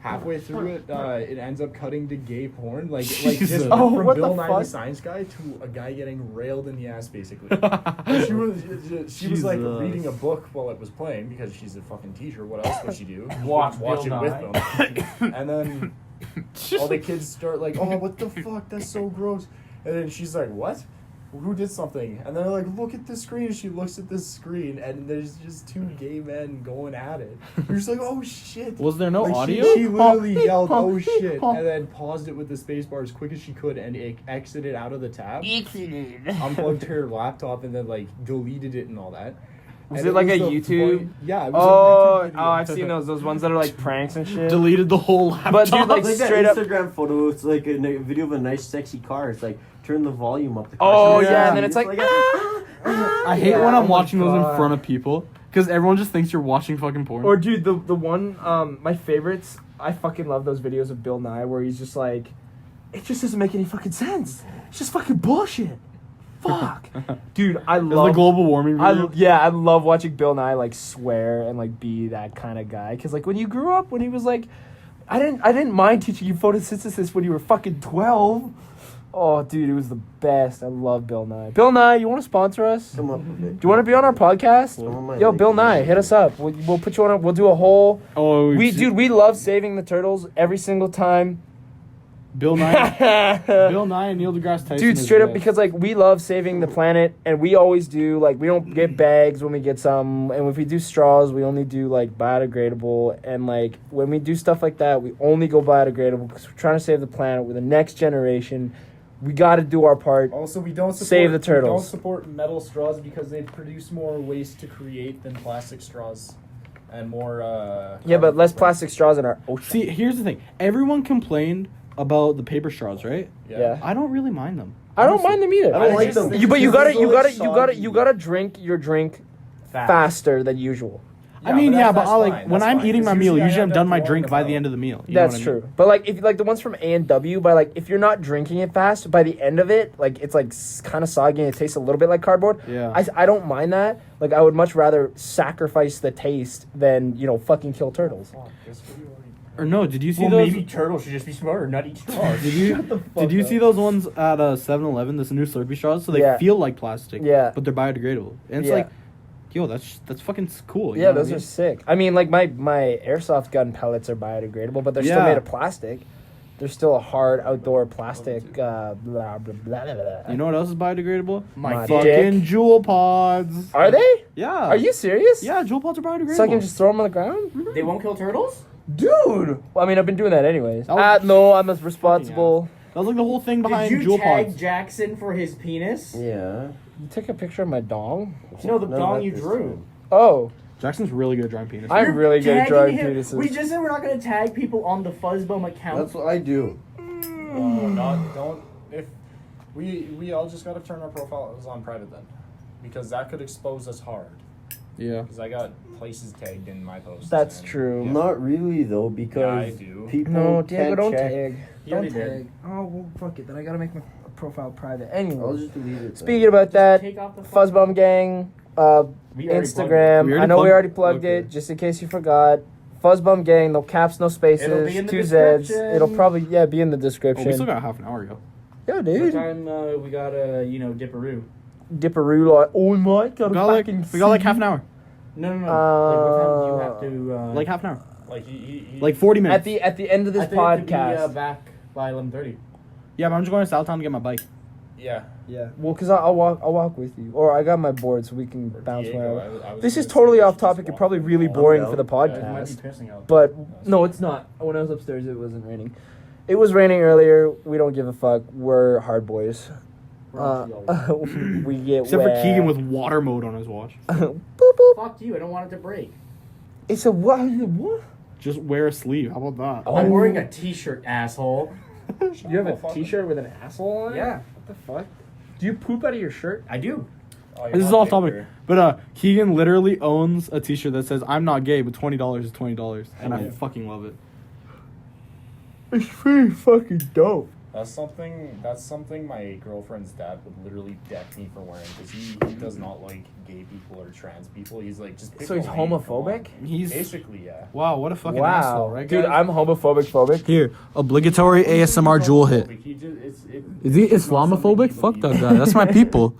halfway through it, it ends up cutting to gay porn, like just Oh, from what Bill the Nye fuck? the Science Guy to a guy getting railed in the ass, basically. she was like reading a book while it was playing because she's a fucking teacher. What else would she do? Watch it Bill with Nye. them. And then all the kids start like, "Oh, what the fuck? That's so gross." And then she's like, "What? Who did something?" And they're like, "Look at the screen." She looks at this screen, and there's just two gay men going at it. You're just like, "Oh shit!" Was there no Like, audio? She literally yelled, "Oh shit!" and then paused it with the space bar as quick as she could, and it exited out of the tab. Unplugged her laptop, and then like deleted it and all that. Was And it like a the YouTube? point- yeah. It was a YouTube video. I've seen those ones that are like pranks and shit. Deleted the whole laptop. But dude, like Like that straight up. Instagram photo, it's like a video of a nice, sexy car. It's like turn the volume up. The Oh car. yeah, and then it's like, I hate when I'm watching those in front of people because everyone just thinks you're watching fucking porn. Or dude, the one my favorites. I fucking love those videos of Bill Nye where he's just like, it just doesn't make any fucking sense. It's just fucking bullshit. Fuck, dude, I Is the love. global warming video? I love watching Bill Nye like swear and like be that kind of guy. Cause like when you grew up, when he was like, I didn't mind teaching you photosynthesis when you were fucking 12. Oh, dude, it was the best. I love Bill Nye. Bill Nye, you want to sponsor us? Come on, Do you want to be on our podcast? Come on, my Yo, leg. Bill Nye, hit us up. We'll put you on. We'll do a whole. Oh, We love saving the turtles every single time. Bill Nye, Bill Nye and Neil deGrasse Tyson. Dude, is straight up, best. because like we love saving the planet, and we always do. Like we don't get bags when we get some, and if we do straws, we only do like biodegradable. And like when we do stuff like that, we only go biodegradable because we're trying to save the planet with the next generation. We got to do our part. Also, we don't support, Save the turtles. We don't support metal straws because they produce more waste to create than plastic straws, and more. Yeah, but less plastic straws in our ocean. See, here's the thing. Everyone complained about the paper straws, right? Yeah. I don't really mind them. I don't mind them either. I don't like them. But you Because gotta drink your drink faster than usual. I mean, but yeah, that's but fine. like when That's I'm fine, eating 'cause my meal, usually I usually I'm end up done my throwing drink them by out. the end of the meal. You know That's what I mean? true. But like if like the ones from A&W, by like if you're not drinking it fast, by the end of it, like it's like kind of soggy and it tastes a little bit like cardboard. Yeah. I don't mind that. Like I would much rather sacrifice the taste than, fucking kill turtles. Or no, did you see Well, those? maybe turtles should just be smarter, not eat straws. Did you see those ones at 7-Eleven? This new Slurpee straws, so they Yeah. feel like plastic. Yeah. But they're biodegradable, and it's Yeah. like, yo, that's fucking cool. you Yeah, know what I those mean? are sick. I mean, like my airsoft gun pellets are biodegradable, but they're still Yeah. made of plastic. They're still a hard outdoor plastic. Blah, blah, blah, blah, blah. You know what else is biodegradable? My fucking dick. Jewel pods. Are they? Yeah. Are you serious? Yeah, Jewel pods are biodegradable. So I can just throw them on the ground? They won't kill turtles? Dude! Well, I mean, I've been doing that anyways. That was- No, I'm as responsible. That was like the whole thing Did behind you Jewel tag pods. Jackson for his penis? Yeah. You take a picture of my dong? No, the No, dong not you this drew. time. Oh, Jackson's really good at drawing penis. I'm really good at Tagging drawing him- penises. We just said we're not going to tag people on the Fuzzbum account. That's what I do. Don't. If we all just gotta turn our profiles on private then, because that could expose us hard. Yeah. Because I got places tagged in my posts. That's and- true. Not really though, because Yeah, I do. people No, Diego, can't don't check. tag. He Don't already tag. did. Oh, well, fuck it. Then I gotta make my profile private. I'll Anyway, just delete it. speaking about that, Take off the Fuzzbum Gang, We already plugged Instagram. We already I know we plugged- already plugged okay. it, just in case you forgot. Fuzzbum Gang, no caps, no spaces, It'll be in the 2 Zs. description. It'll probably be in the Oh, description. we still got half an hour ago. Yeah, What dude. time we got Dipperoo? Dipperoo, like, oh my god, We got like half an hour. No. Like, what time do you have to? Like half an hour. Like he Like 40 minutes. at the end of this I think I have to podcast. be, back by 11:30. Yeah, but I'm just going to Southtown to get my bike. yeah. Yeah, well, cause I'll walk with you, or I got my board so we can bounce Diego, around. I was This is gonna say totally we off should topic just and probably walk really along. boring down. for the It might be podcast. pissing out. But no, it's not. When I was upstairs, it wasn't raining. It was raining earlier. We don't give a fuck. We're hard boys. We get Except wet. for Keegan with water mode on his watch. boop boop. Fuck you! I don't want it to break. It's a what? What? Just wear a sleeve. How about that? I'm wearing a T-shirt, asshole. You have a T-shirt with an asshole on it? Yeah, What the fuck? Do you poop out of your shirt? I do. Oh, This is you're off not topic. bigger. But Keegan literally owns a t-shirt that says I'm not gay, but $20 is $20. And I fucking love it. It's pretty fucking dope. That's something my girlfriend's dad would literally deck me for wearing because he does not like gay people or trans people. He's like just pick So he's a lane, come homophobic? on. He's Basically, yeah. wow, what a fucking asshole, right, Dude, guys? I'm homophobic. Here, obligatory ASMR Jewel hit. He just, Is he Islamophobic? Fuck that guy. That's my people.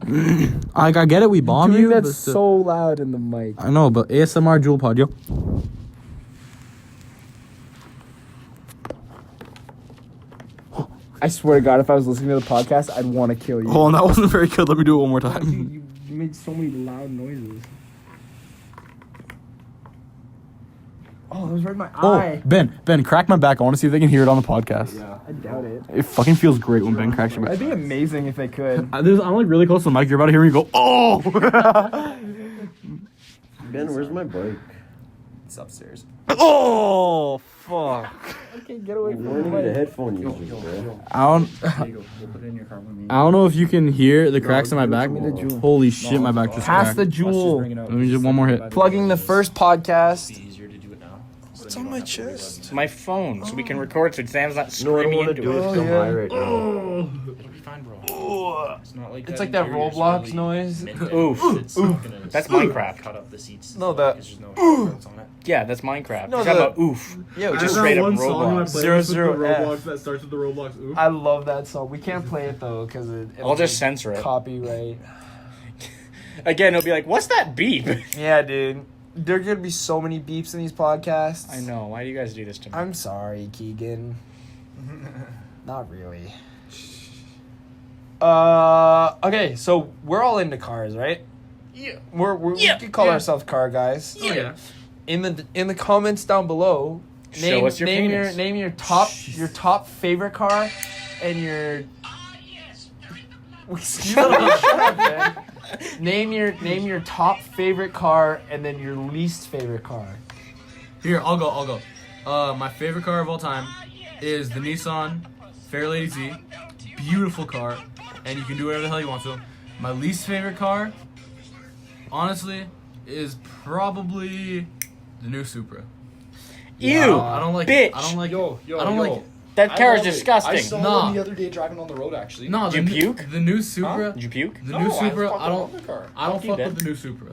Like, I get it, we bomb Dude, you. that's but still- so loud in the mic. I know, but ASMR Jewel Pod, yo. I swear to God, if I was listening to the podcast, I'd want to kill you. Hold on, that wasn't very good. Let me do it one more Dude, time. you made so many loud noises. Oh, that was right in my eye. Oh, Ben, crack my back. I want to see if they can hear it on the podcast. yeah. I doubt it. It fucking feels great when Ben cracks your back. That'd be amazing if they could. I'm like really close to the mic. You're about to hear me go, oh! Ben, where's my bike? It's upstairs. Oh, fuck. Okay, get away You from warned me. me the headphone users, bro. I don't, There you go. We'll put it in your car with me. I don't know if you can hear the cracks in my back. give me the jewel. Holy shit, my back just Pass cracked. the jewel. Let me just one more hit. Plugging the first podcast. It's easier to do it now. What's on my chest? My phone, so we can record so Sam's not No, I don't screaming want to into do it. it. Come high right now. It'll be fine, bro. It's not like It's like that interior's Roblox really noise. mint Oof. It's not gonna That's Minecraft. cut up the seats. No, that- There's no headphones on it. Yeah, that's Minecraft. No, You're talking the- about oof. Yo, Just straight up Roblox. 00F. that starts with the Roblox. Ooh. I love that song. We can't play it though because I'll just censor it. copyright. Again, it'll be like, what's that beep? Yeah, dude. There are gonna be so many beeps in these podcasts. I know. Why do you guys do this to me? I'm sorry, Keegan. Not really. Okay, so we're all into cars, right? Yeah. We Yeah, could call yeah. ourselves car guys. Yeah. In the comments down below, Show us your penis. name your top favorite car, and your. Excuse me, shut up, man. Name your top favorite car, and then your least favorite car. Here, I'll go. My favorite car of all time is the Nissan Fairlady Z. Beautiful car, and you can do whatever the hell you want to. My least favorite car, honestly, is probably the new Supra. Ew. I don't like bitch. it. I don't like Yo, it. I don't like it. That I car is love it. disgusting. I saw Nah. one the other day driving on the road, actually. No, Did you puke? The new Supra. Did you puke? The No, new I Supra. fucking I love don't. the car. I don't Fuck you, fuck Ben. with the new Supra.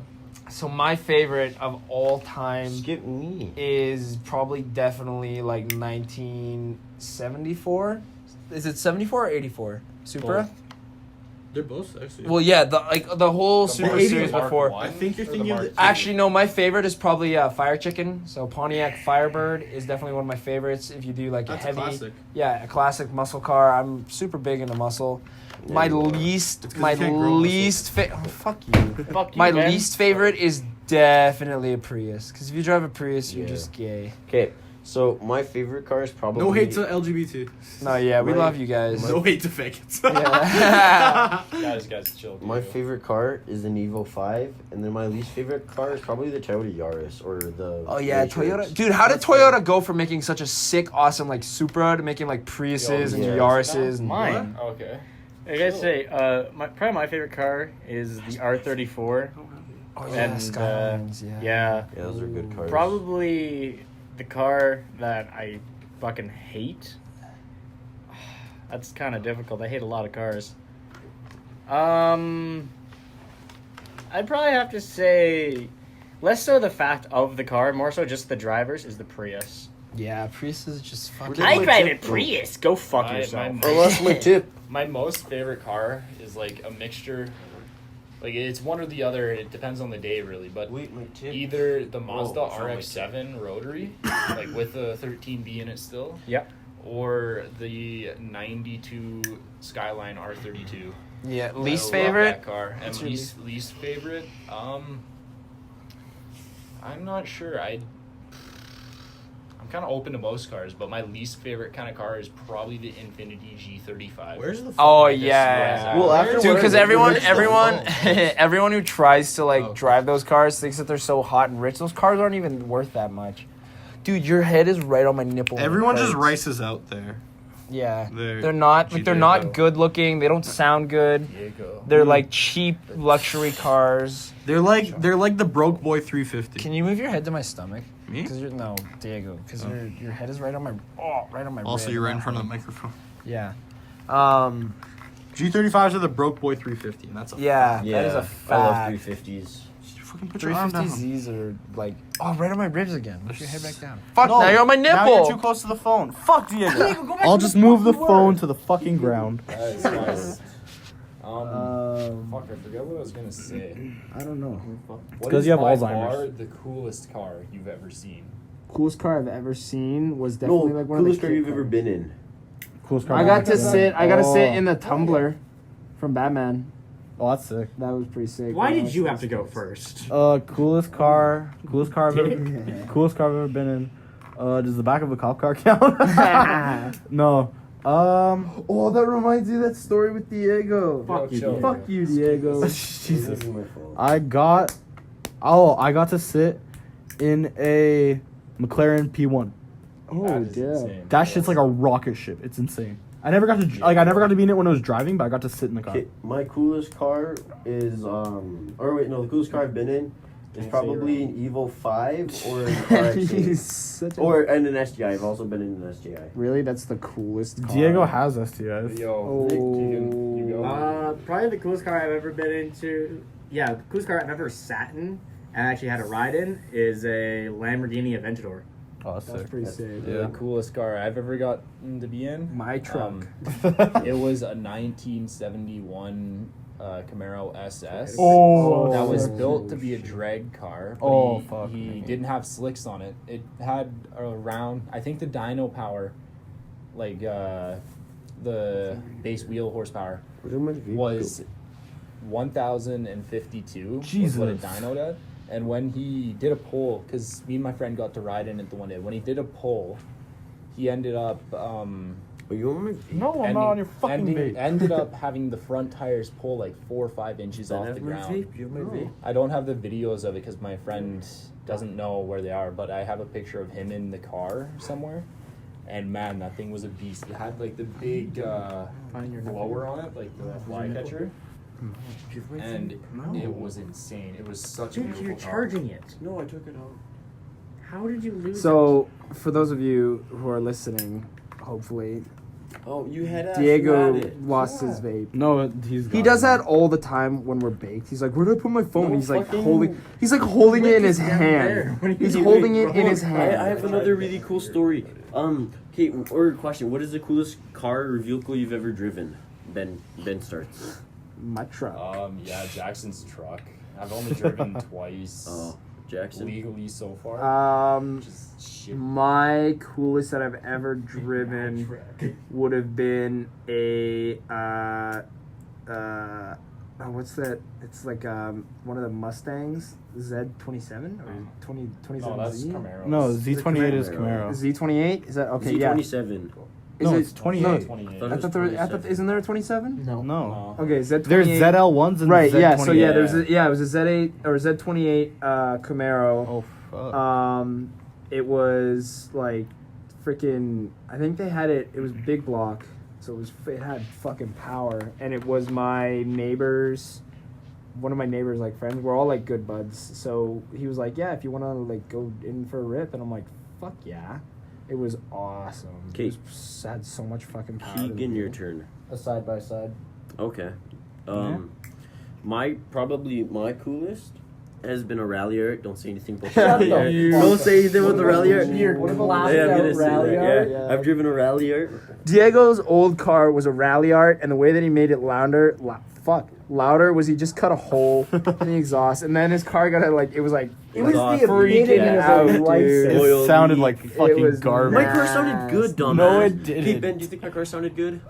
So my favorite of all time Skip me. is probably definitely like 1974. Is it 74 or 84? Supra? They're both sexy. Well, yeah, the whole Supra series before. I think you're thinking of the. Actually, no, my favorite is probably Fire Chicken. So Pontiac Firebird is definitely one of my favorites. If you do like That's a heavy, classic. yeah, a classic muscle car. I'm super big into muscle. My you are. least, It's 'cause my you can't grow least fuck you. Fuck you, My Ben. least favorite is definitely a Prius. Because if you drive a Prius, you're Yeah. just gay. Okay, so my favorite car is probably. No hate to LGBT. No, yeah, we My- love you guys. No hate to faggots. Yeah. Guys, chill. My favorite car is an Evo 5, and then my least favorite car is probably the Toyota Yaris or the. Oh yeah, Matrix. Toyota. Dude, how did Toyota go from making such a sick, awesome like Supra to making like Priuses and yeah. Yaris's? And Mine. Okay. I gotta say, probably my favorite car is the R34. Oh yeah, And, Skylines. Yeah. Yeah, those are good cars. Probably the car that I fucking hate. That's kind of difficult. I hate a lot of cars. I'd probably have to say, less so the fact of the car, more so just the drivers, is the Prius. Yeah, Prius is just fucking. I drive a Prius. Go fuck My- yourself. my- Oh, that's my tip. My most favorite car is like a mixture. Like it's one or the other. It depends on the day, really. But Wait, my tip. either the Mazda Oh, sorry. RX-7 rotary, like with the 13B in it still, Yep. or the 92 Skyline R32. Yeah, I least love favorite. that car. And What's your least favorite. I'm not sure. I'm kind of open to most cars, but my least favorite kind of car is probably the Infiniti G35. Where's the? Oh This yeah. was- Well, after Dude, because everyone, phone? everyone who tries to like Oh. drive those cars thinks that they're so hot and rich. Those cars aren't even worth that much. Dude, your head is right on my nipple. when it Everyone just hurts. races out there. Yeah, They're- they're not. Like, they're not Diego. good looking. They don't sound good. Diego. They're like cheap luxury cars. They're like the broke boy 350. Can you move your head to my stomach? Me? Because Diego. Because your head is right on my Also, rib. you're right in front of the microphone. Yeah. G35s are the broke boy 350, and that's a yeah, Yeah, that is a I love fact. 350s. fucking put your arm down. 350Zs are like, right on my ribs again. Put your head back down. Fuck, now you're on my Now nipple. you're too close to the phone. Fuck Diego. I'll just move the phone to the fucking ground. Guys. Fuck, I forgot what I was gonna say. I don't know. What 'cause is you have by Alzheimer's. far the coolest car you've ever seen? Coolest car I've ever seen was definitely No, like one of the coolest car kid you've ever cars. been in. Coolest car. I got to I've sit. I got to sit in the tumbler from Batman. Oh, that's sick. That was pretty sick. Why did you have to go first? Coolest car I've ever been in. Does the back of a cop car count? No. Oh, that reminds me of that story with Diego. Fuck you, Diego. Fuck you, Diego. This Jesus. is my fault. I got to sit in a McLaren P1. Oh, That is yeah. insane. That shit's like a rocket ship. It's insane. I never got to be in it when I was driving, but I got to sit in the car. Okay, my coolest car is the coolest car I've been in is probably an Evo 5 or an RX-8. He's such a... And an SGI. I've also been in an SGI. Really? That's the coolest car. Diego has STIs. Yo, Keegan, you go. Probably the coolest car I've ever been into. Yeah, the coolest car I've ever sat in and actually had a ride in is a Lamborghini Aventador. Oh, that's That's sick. pretty sick. Yeah. The coolest car I've ever gotten to be in. My truck. It was a 1971 Camaro SS. Oh. That was built to be a drag car. But Oh, he, fuck. he didn't have slicks on it. It had around, I think the dyno power, like the base wheel horsepower, was 1,052. Jesus. Was what a dyno did. And when he did a pull, because me and my friend got to ride in it the one day, when he did a pull, he ended up Are you on my vape? No, I'm not on your fucking vape. ended up having the front tires pull like 4 or 5 inches off the ground. You have my vape? I don't have the videos of it because my friend doesn't know where they are, but I have a picture of him in the car somewhere. And man, that thing was a beast. It had like the big blower on it, like the flycatcher. And it was insane. It was such a Dude, beautiful you're car. charging it. No, I took it out. How did you lose So, for those of you who are listening, hopefully, Oh, you had Diego it. lost his vape. No, He gone. does that all the time when we're baked. He's like, "Where did I put my phone?" No he's like fucking- holding it in his Down there. hand. What are you He's doing, holding it in bro? his hand. I have another really cool story. Okay, or question. What is the coolest car or vehicle you've ever driven? Ben starts. My truck. Yeah, Jackson's truck. I've only driven twice. Oh, Jackson. Legally so far. Just shit. My coolest that I've ever driven would have been a what's that? It's like one of the Mustangs, Z27 or 27Z. No, that's Camaro. No, Z28 is Camaro. Z28? Is that okay? Yeah. Z27. Is No, it it's 28. No, 28. Thought I it thought isn't there a 27? No. No. Okay, Z28. There's ZL1s and Right. Z28. Yeah. So yeah, Yeah. there's it was a Z8 or Z28 Camaro. Oh, fuck. It was like freaking. I think they had it. It was big block, so it had fucking power, and it was my neighbor's. One of my neighbors, like friends, we're all like good buds. So he was like, "Yeah, if you want to like go in for a rip," and I'm like, "Fuck yeah!" It was awesome. Okay. It had so much fucking power. to the Keegan, your wheel. turn. A side by side. Okay. My coolest has been a rally art. Don't say anything about the Shut rally the art. fuck Don't say anything about the rally art. What about Yeah, I'm gonna out say rally that. art? Yeah. I've driven a rally art. Diego's old car was a rally art, and the way that he made it louder was he just cut a hole in the exhaust, and then his car got it was like It was Exhaust. the freaking epitome out, of a life dude. saving. It Oil sounded leak. like fucking was garbage. My car sounded good, dumbass. No, it didn't. Hey, Ben, do you think my car sounded good?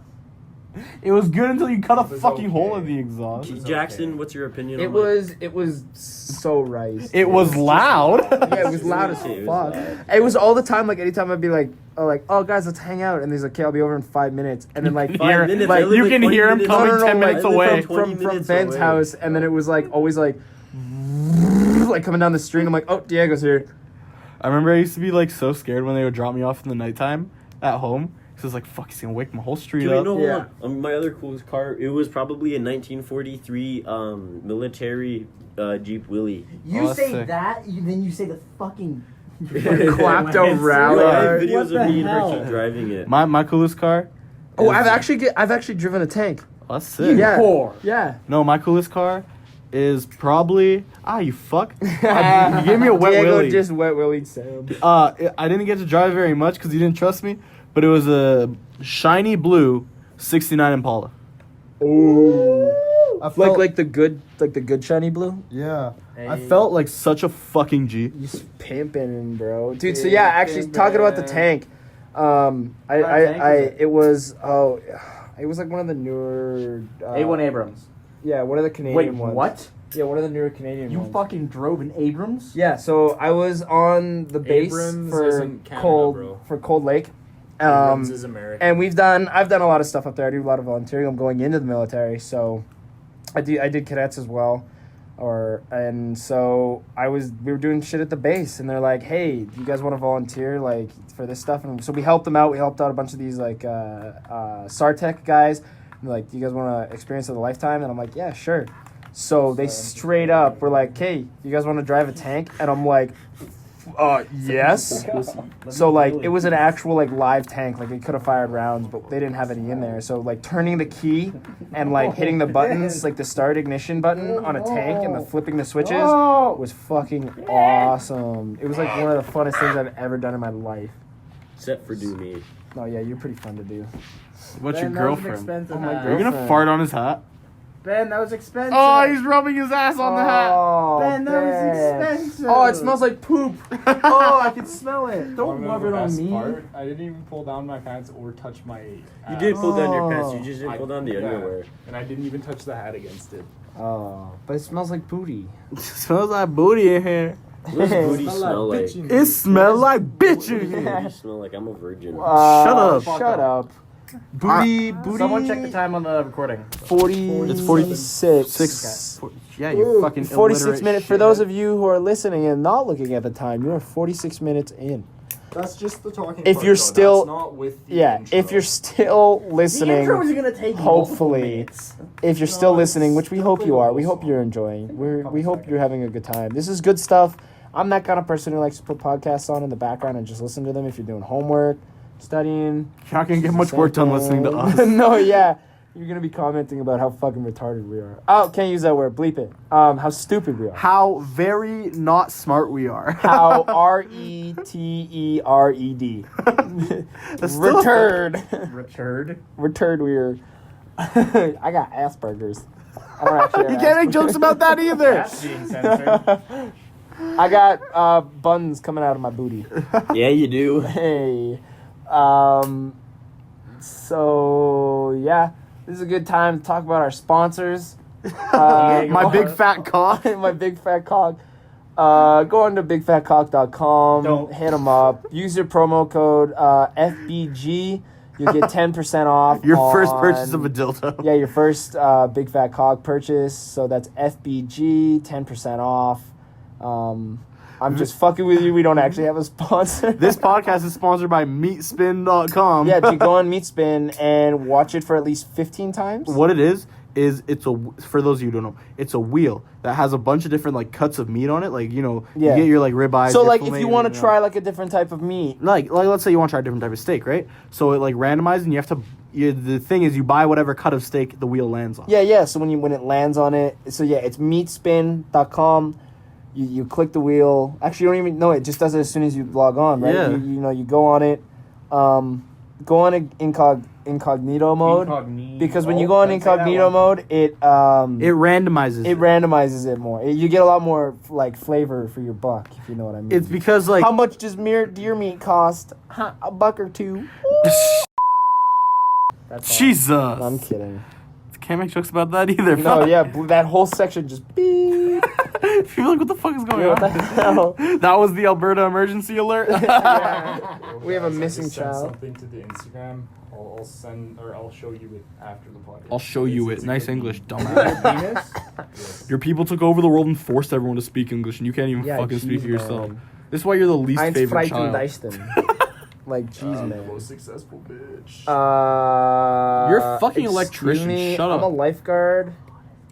It was good until you cut a was fucking okay. hole in the exhaust. Jackson, what's your opinion it on was so rice. It was loud. Yeah, it was loud as It was fuck. loud. It was all the time. Like anytime I'd be like, oh guys, let's hang out, and he's like, okay, I'll be over in 5 minutes, and then like You Five hear- minutes, like I live you like can 20 hear him minutes coming away. 10 minutes I live away. like 20 from minutes Ben's away. house, and then it was like always like coming down the street. I'm like, oh, Diego's here. I remember I used to be like so scared when they would drop me off in the nighttime at home. Cause I was like, fuck, he's gonna wake my whole street Dude, up. no, Yeah. hold on. My other coolest car, it was probably a 1943 military Jeep Willie. You Oh, that's say sick. that, then you say the fucking Clapped I around. have videos What of me the and hell? Richie driving it. My coolest car. Oh, is- I've actually driven a tank. Oh, that's sick. Yeah. Whore. Yeah. No, my coolest car is probably you fuck. You gave me a wet Diego willy. just wet willied Sam. I didn't get to drive very much because you didn't trust me, but it was a shiny blue '69 Impala. Ooh. I felt Like the good shiny blue. yeah. I Hey. felt like such a fucking G. You pimping, bro, dude. So yeah, actually talking about the tank. It was like one of the newer. A1 Abrams. Yeah, one of the Canadian Wait, ones. what? Yeah, one of the newer Canadian You ones. fucking drove an Abrams? Yeah, so I was on the base Abrams for isn't Canada, Cold bro. Lake. Abrams is American. And I've done a lot of stuff up there. I do a lot of volunteering. I'm going into the military, so I did cadets as well. So we were doing shit at the base, and they're like, "Hey, do you guys want to volunteer like for this stuff?" And so we helped them out. We helped out a bunch of these like Sartec guys. And they're like, "Do you guys want to experience of a lifetime?" And I'm like, "Yeah, sure." So they straight up were like, "Hey, do you guys want to drive a tank?" And I'm like, yes. So like it was an actual like live tank, like it could have fired rounds, but they didn't have any in there. So like turning the key and like hitting the buttons, like the start ignition button on a tank and the flipping the switches was fucking awesome. It was like one of the funnest things I've ever done in my life. Except for do me. Oh yeah, you're pretty fun to do. What's Ben, your that was an girlfriend? expensive Oh, my hat. Are you gonna girlfriend. fart on his hat? Ben, that was expensive. Oh, he's rubbing his ass on the hat. Oh, Ben, that was expensive. Oh, it smells like poop. Oh, I can smell it. Don't rub it on me. I didn't even pull down my pants or touch my. You did pull down your pants. You just didn't pull down the Yeah. underwear. And I didn't even touch the hat against it. Oh, but it smells like booty. Smells like booty in here. What does booty smell like? It smells like bitch in here. What do you smell like? I'm a virgin. Shut up. Shut up. Booty. Someone check the time on the recording. 40. It's 46. Six. Yeah, you fucking 46 illiterate minutes. For shit. those of you who are listening and not looking at the time, you are 46 minutes in. That's just the talking. If part, you're though. still- That's not with the Yeah, intro. if you're still The intro listening, is gonna take multiple hopefully, minutes. if you're still No, listening, it's which we hope you are, we hope song. you're enjoying. We Couple hope seconds. you're having a good time. This is good stuff. I'm that kind of person who likes to put podcasts on in the background and just listen to them if you're doing homework, studying. You're not gonna get much work done listening to us. No, yeah. You're gonna be commenting about how fucking retarded we are. Oh, can't use that word. Bleep it. How stupid we are. How very not smart we are. How RETERED. That's still a- Returd. Richard. Returd we are. I got Asperger's. I don't actually You have can't make jokes about that either. That's being censored. I got buns coming out of my booty. Yeah, you do. Hey. So yeah, this is a good time to talk about our sponsors. My big fat cock. My big fat cock. Go on to bigfatcock.com. Don't. Hit them up. Use your promo code FBG. You'll get 10% off. Your first on- purchase of a dildo. Yeah, your first big fat cock purchase. So that's FBG, 10% off. I'm just fucking with you. We don't actually have a sponsor. This podcast is sponsored by meatspin.com. Yeah, you go on Meatspin and watch it for at least 15 times. What it is it's a, for those of you who don't know, it's a wheel that has a bunch of different like cuts of meat on it. Like, you know, Yeah. you get your like ribeyes. So your like if filet you and want to everything try else. like a different type of meat. like let's say you want to try a different type of steak, right? So it like randomizes and you have to the thing is you buy whatever cut of steak the wheel lands on. Yeah. So when it lands on it, so yeah, it's meatspin.com. You click the wheel. Actually, you don't even know it. Just does it as soon as you log on, right? Yeah. You go on it. Go on incognito mode. Because when you go on incognito mode, it Randomizes. it randomizes it more. You get a lot more like flavor for your buck, if you know what I mean. It's because like How much does deer meat cost? Huh, $1 or $2. That's Jesus. I'm kidding. Can't make jokes about that either. No, Fuck. yeah, that whole section just beep. People are like, what the fuck is going Yeah, what the on? hell? That was the Alberta emergency alert. We have a Guys, I missing just sent child. Something to the Instagram. I'll show you it after the podcast. I'll show you it. It's a Nice good English, meme. dumbass. Yes. Your people took over the world and forced everyone to speak English, and you can't even Yeah, fucking speak jeez, for yourself. man. This is why you're the least Eins favorite Freiten child. Deichten. Like, jeez, man. Most successful bitch. You're a fucking excuse electrician. me, Shut I'm up. a lifeguard.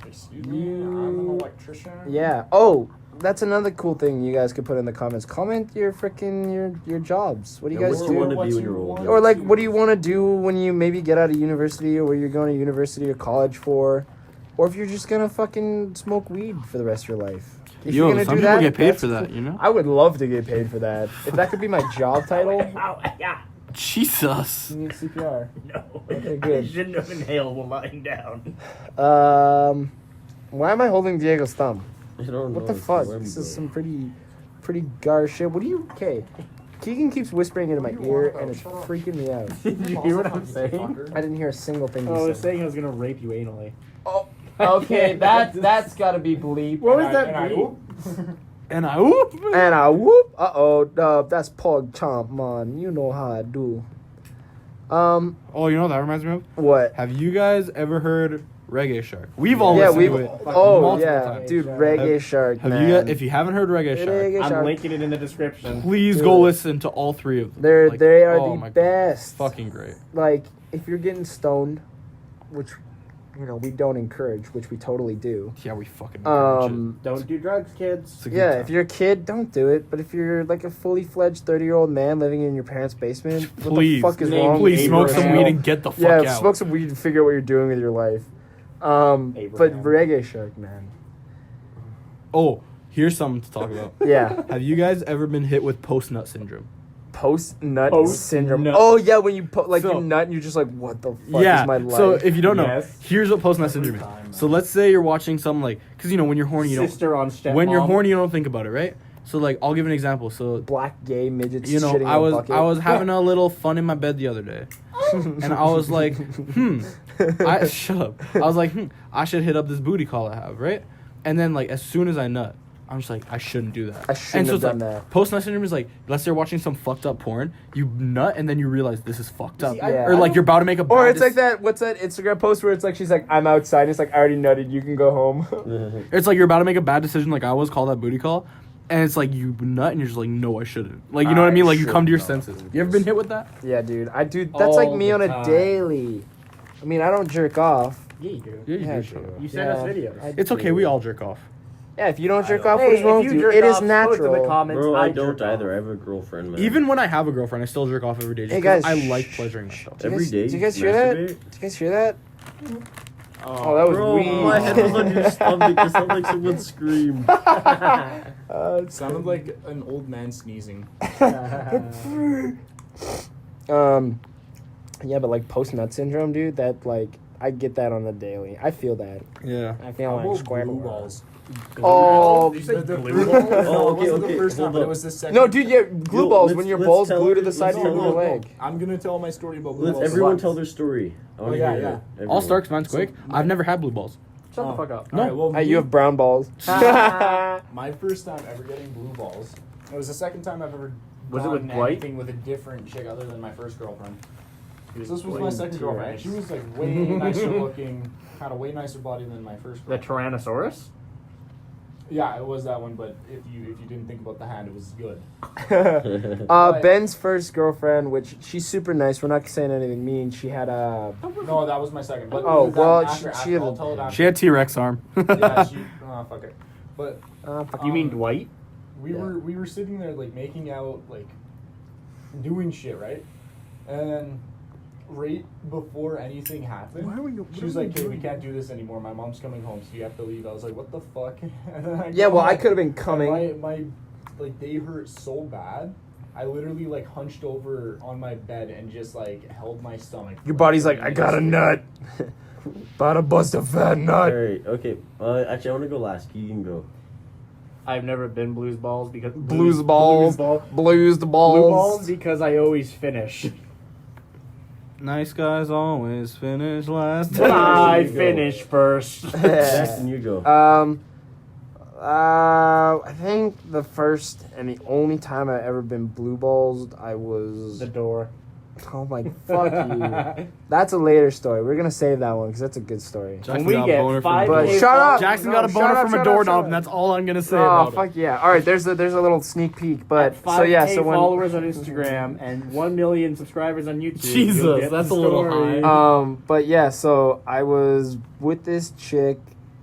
Excuse me, I'm an electrician. Yeah. Oh, that's another cool thing you guys could put in the comments. Comment your freaking your jobs. What do you guys what you do? want to be when you're old? Or like, what do you want to do when you maybe get out of university, or where you're going to university or college for, or if you're just gonna fucking smoke weed for the rest of your life. If you're gonna some do people that, get paid that's for that, cool. you know? I would love to get paid for that. If that could be my job title. Jesus. You need CPR. No. Okay, good. I shouldn't have inhaled while lying down. Why am I holding Diego's thumb? I don't know. What the fuck? This is some pretty gar shit. What do you? Okay. Keegan keeps whispering into my ear, and it's freaking me out. Did you hear what I'm saying? I didn't hear a single thing Oh, I you was said. saying I was gonna rape you anally. Oh, okay. That's gotta be bleep. What was that bleep? And I whoop. And I whoop. That's Pog Chomp, man. You know how I do. Oh, you know what that reminds me of? What? Have you guys ever heard Reggae Shark? We've all Yeah, listened we've. to it. Oh multiple yeah, times. dude. Reggae Shark. Have man. you guys, if you haven't heard Reggae Shark, Reggae I'm Shark. linking it in the description. please Dude. go listen to all three of them. They are oh the my God, best. fucking great. Like, if you're getting stoned, which we don't encourage, which we totally do. Yeah, we fucking encourage it. Don't do drugs, kids. It's a good Yeah, time. if you're a kid, don't do it. But if you're like a fully fledged 30-year-old man living in your parents' basement, please, what the fuck is wrong? please with smoke you? some weed and get the fuck Yeah, out. smoke some weed and figure out what you're doing with your life. But Abraham. Reggae Shark, man. Oh, here's something to talk about. Yeah. Have you guys ever been hit with post-nut syndrome? Post-nut Post-nut. syndrome. Oh, yeah, when you So- you nut and you're just like, what the fuck Yeah. is my life? So if you don't know, Yes. here's what post-nut syndrome is. So let's say you're watching some because when you're horny, you don't. Sister on stepmom. When you're horny, you don't think about it, right? So I'll give an example. So Black gay midgets shitting in I a was bucket. I was having a little fun in my bed the other day, and I was like, shut up. I was like, I should hit up this booty call I have, right? And then as soon as I nut, I'm just like, I shouldn't do that. I shouldn't have done that. Post-nut syndrome is let's say you're watching some fucked up porn, you nut, and then you realize this is fucked up. See, I- Or you're about to make a Or bad it's like that. What's that Instagram post where it's like she's like, I'm outside. And it's like, I already nutted. You can go home. It's like you're about to make a bad decision like I was, call that booty call. And it's like you nut and you're just like, no, I shouldn't. You know what I mean? You come to your senses. You ever been hit with that? Yeah, dude. I do. That's like All me the on a time. daily. I mean, I don't jerk off. Yeah, you do. Yeah, you Yeah, do, shut up. You send us videos. I It's okay, do. we all jerk off. Yeah, if you don't jerk don't. off, what is wrong if with you you? jerk It is off, post in the natural. comments. Bro, I jerk don't off. either. I have a girlfriend, man. Even when I have a girlfriend, I still jerk off every day. Just Hey, guys, 'cause I like pleasuring myself. Do you Every guys- day. Do you guys hear that? masturbate? Did you guys hear that? Oh, that was Bro, weed. my head was on your stomach. It sounded like someone screamed. It Sounded like an old man sneezing. Yeah, but post nut syndrome, dude. That I get that on the daily. I feel that. Yeah. I feel like square blue balls. Oh, The blue balls? Oh, No, it okay, wasn't okay, the first hold time, but up. it was the second. no, dude. Yeah, glue Yo, balls let's- when your let's balls tell glued to it- the side let's of tell your it. leg. I'm gonna tell my story about blue Let's balls. everyone tell their story. I want to yeah, hear yeah. it. All Everyone. starts, mine's quick. I've never had blue balls. Shut the fuck up. No. Alright, well, Hey, you have brown balls. my first time ever getting blue balls. It was the second time I've ever Was it done with white? anything with a different chick other than my first girlfriend. So this was Blue my second girlfriend. And she was way nicer looking, had a way nicer body than my first The girlfriend. Tyrannosaurus? Yeah, it was that one, but if you didn't think about the hand, it was good. Ben's first girlfriend, which she's super nice. We're not saying anything mean. She had a. No, that was my second. But Oh, that well, after, she I'll had- tell it after. She had T-Rex arm. Yeah, she. Oh, fuck it. But You mean Um, Dwight? we were sitting there making out, doing shit, right? And then right before anything happened, she was like, "Hey, we can't do this anymore. My mom's coming home, so you have to leave." I was like, "What the fuck?" And then Yeah, go well, I home, could have been and coming. My they hurt so bad. I literally hunched over on my bed and just held my stomach. Your body's like, I got a nut. About to bust a fat nut. Alright, okay. Actually, I want to go last. You can go. I've never been blues balls because Blues balls. ball- Blues the blue balls. balls because I always finish. Nice guys always finish last. But I you go. finish first. Jackson, you go. I think the first and the only time I ever been blue balls, I was. The door. Oh my fuck you. That's a later story. We're gonna save that one because that's a good story. Jackson we got a get boner from five a But door. shut up. Jackson No, got a shut boner up, from a shut up, doorknob, shut and up. that's all I'm gonna say Oh about fuck yeah! All right, there's a little sneak peek, but At so yeah, 5K so when followers on Instagram and 1 million subscribers on YouTube. Jesus, you'll get that's the a little story. high. but yeah, so I was with this chick.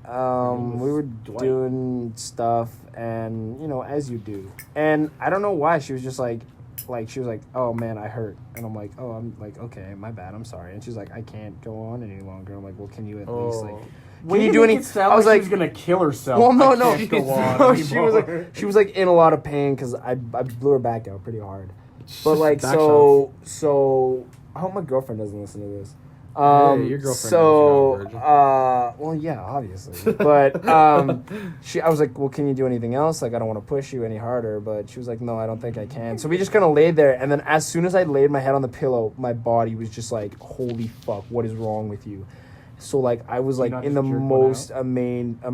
we were doing stuff, and as you do. And I don't know why she was just like she was like, oh man, I hurt, and I'm like, oh, I'm like, okay, my bad, I'm sorry. And she's like, I can't go on any longer. I'm like, well, can you at least like. Can you do any? I was like, she was gonna kill herself. Well, no. No, she was like in a lot of pain because I blew her back out pretty hard. But like so I hope my girlfriend doesn't listen to this. Hey, your girlfriend. Well, yeah, obviously. But I was like, well, can you do anything else? Like, I don't want to push you any harder. But she was like, no, I don't think I can. So we just kind of laid there, and then as soon as I laid my head on the pillow, my body was just like, holy fuck, what is wrong with you? So like I was like in the most I'm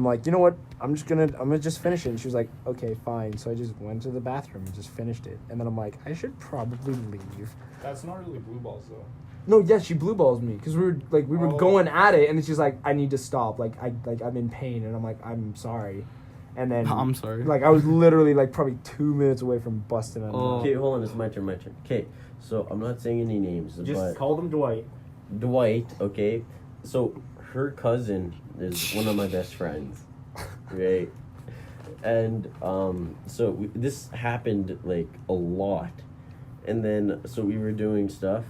like, you know what? I'm gonna just finish it. And she was like, okay, fine. So I just went to the bathroom and just finished it. And then I'm like, I should probably leave. That's not really blue balls though. No, yeah, she blue balls me because we were going at it, and she's like, I need to stop. Like I'm in pain, and I'm like, I'm sorry. And then I'm sorry. Like I was literally like probably 2 minutes away from busting out. Okay, hold on, it's my turn. Okay, so I'm not saying any names, just call them Dwight. Dwight, okay. So her cousin is one of my best friends, right? And this happened like a lot, and then so we were doing stuff,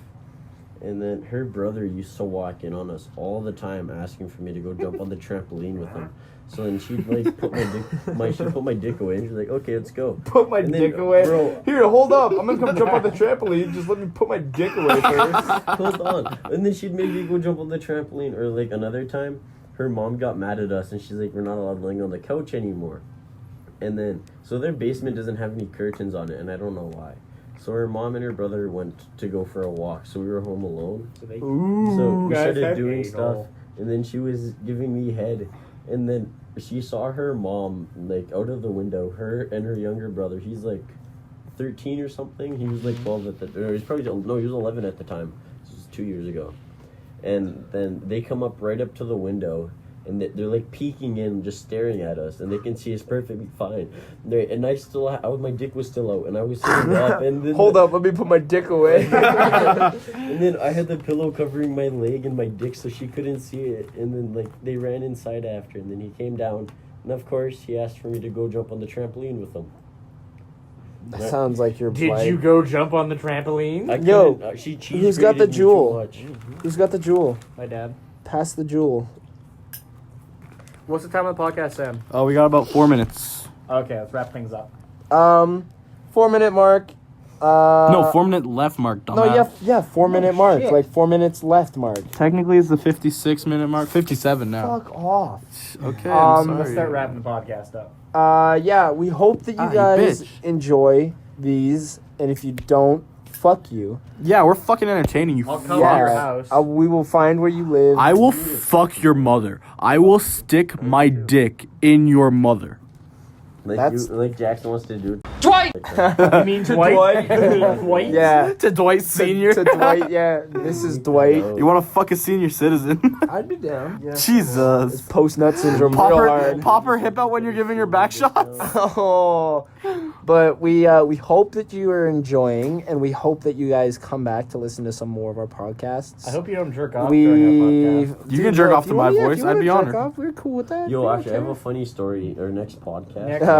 and then her brother used to walk in on us all the time, asking for me to go jump on the trampoline with him. So then she'd like put my dick away, and she's like, "Okay, let's go." Put my dick away. Bro, here, hold up. I'm gonna come jump on the trampoline. Just let me put my dick away first. Hold on. And then she'd make me go jump on the trampoline. Or like another time, her mom got mad at us, and she's like, "We're not allowed laying on the couch anymore." And then so their basement doesn't have any curtains on it, and I don't know why. So her mom and her brother went to go for a walk, so we were home alone. So we started doing stuff, and then she was giving me head. And then she saw her mom, like, out of the window, her and her younger brother. He's, like, 13 or something. He was, like, 12 at the... Or he's probably... No, he was 11 at the time. This was 2 years ago. And then they come up right up to the window, and they're, like, peeking in, just staring at us. And they can see us perfectly fine. And my dick was still out, and I was sitting up. And then Hold up, let me put my dick away. And then I had the pillow covering my leg and my dick so she couldn't see it. And then, like, they ran inside after, and then he came down. And, of course, he asked for me to go jump on the trampoline with him. That sounds like your Did you go jump on the trampoline? Who's got the jewel? Who's got the jewel? My dad. Pass the jewel. What's the time of the podcast, Sam? Oh, we got about 4 minutes. Okay, let's wrap things up. 4 minute mark. No, 4 minute left mark, dumbass. 4 minute mark. Shit. Like 4 minutes left mark. Technically, it's the 56 minute mark. 57 now. Fuck off. Okay, Let's start wrapping the podcast up. Yeah, we hope that you guys enjoy these, and if you don't, fuck you. Yeah, we're fucking entertaining you. I'll come to your house. We will find where you live. I will fuck your mother. I will stick my dick in your mother. Like Jackson wants to do. Dwight! You mean Dwight? Dwight? Yeah. To Dwight Senior. To Dwight, yeah. This is Dwight. You want to fuck a senior citizen? I'd be down. Yeah. Jesus. Post-nut syndrome Pop real her, hard. pop her hip out when you're giving your back shots. Oh. But we hope that you are enjoying, and we hope that you guys come back to listen to some more of our podcasts. I hope you don't jerk off during our podcast. You can jerk off to my voice. I'd be honored. Off, we're cool with that. Yo, actually, I have a funny story. Or next podcast.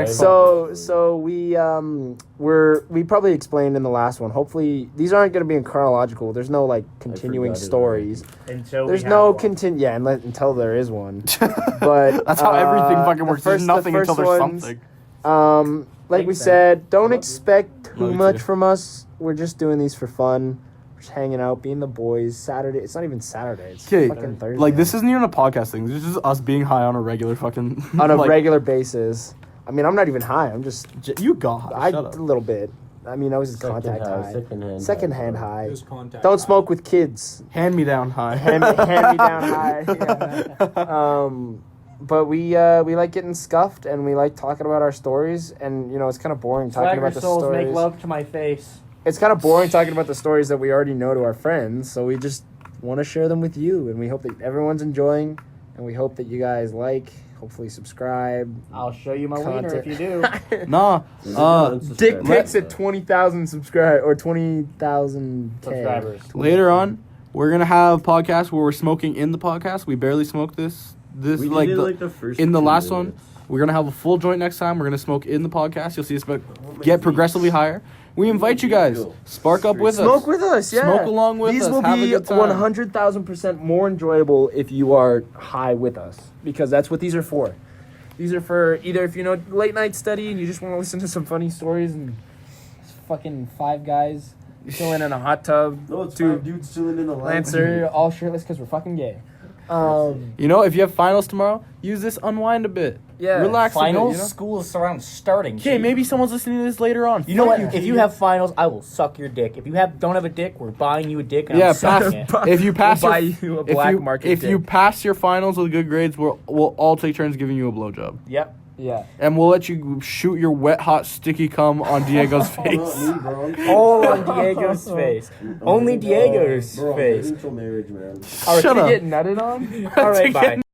So we probably explained in the last one. Hopefully, these aren't going to be in chronological. There's no like continuing stories. Until there's no until there is one. But that's how everything fucking works. There's nothing until there's something. Like we said, don't expect too much from us. We're just doing these for fun. We're just hanging out, being the boys. Saturday. It's not even Saturday. It's fucking Thursday. Like, this isn't even a podcast thing. This is just us being high on a regular fucking... on a regular basis. I mean, I'm not even high. I'm just... You got high. Shut up. A little bit. I mean, I was just contact high. Secondhand high. Contact Don't high. Smoke with kids. Hand me down high. Hand me down high. Yeah. But we like getting scuffed, and we like talking about our stories, and it's kind of boring talking about the souls stories. make love to my face. It's kind of boring talking about the stories that we already know to our friends, so we just want to share them with you, and we hope that everyone's enjoying, and we hope that you guys hopefully subscribe. I'll show you my wiener if you do. Nah. Dick pics at 20,000 subscribers or 20,000 subscribers. Later on, we're gonna have podcasts where we're smoking in the podcast. We barely smoked this this We like did, the, like, the first in the 2 last one. minutes. We're gonna have a full joint next time. We're gonna smoke in the podcast. You'll see us get progressively higher. We invite you guys. Spark up with us. Smoke with us, yeah. Smoke along with These us. will Have a be good time. 100,000% more enjoyable if you are high with us, because that's what these are for. These are for either if you know late night study and you just want to listen to some funny stories and fucking 5 guys chilling in a hot tub, No, it's 2 5 dudes chilling in the Lancer all shirtless because we're fucking gay. You know, if you have finals tomorrow, use this unwind a bit. Yeah. Relax Finals, a bit, you know? school is around starting. Okay, maybe someone's listening to this later on. You know Fuck what? If you have finals, I will suck your dick. If you don't have a dick, we're buying you a dick. And Yeah, I'm sucking pass. it. If you pass, We'll buy your, you a if black you, market If you dick. pass your finals with good grades, we'll all take turns giving you a blowjob, Yep. Yeah. and we'll let you shoot your wet, hot, sticky cum on Diego's Not face. me, bro. All on Diego's face. Only Diego's Bro, I'm face. waiting till marriage, man. All right, Shut can up. we get nutted on? All right, bye.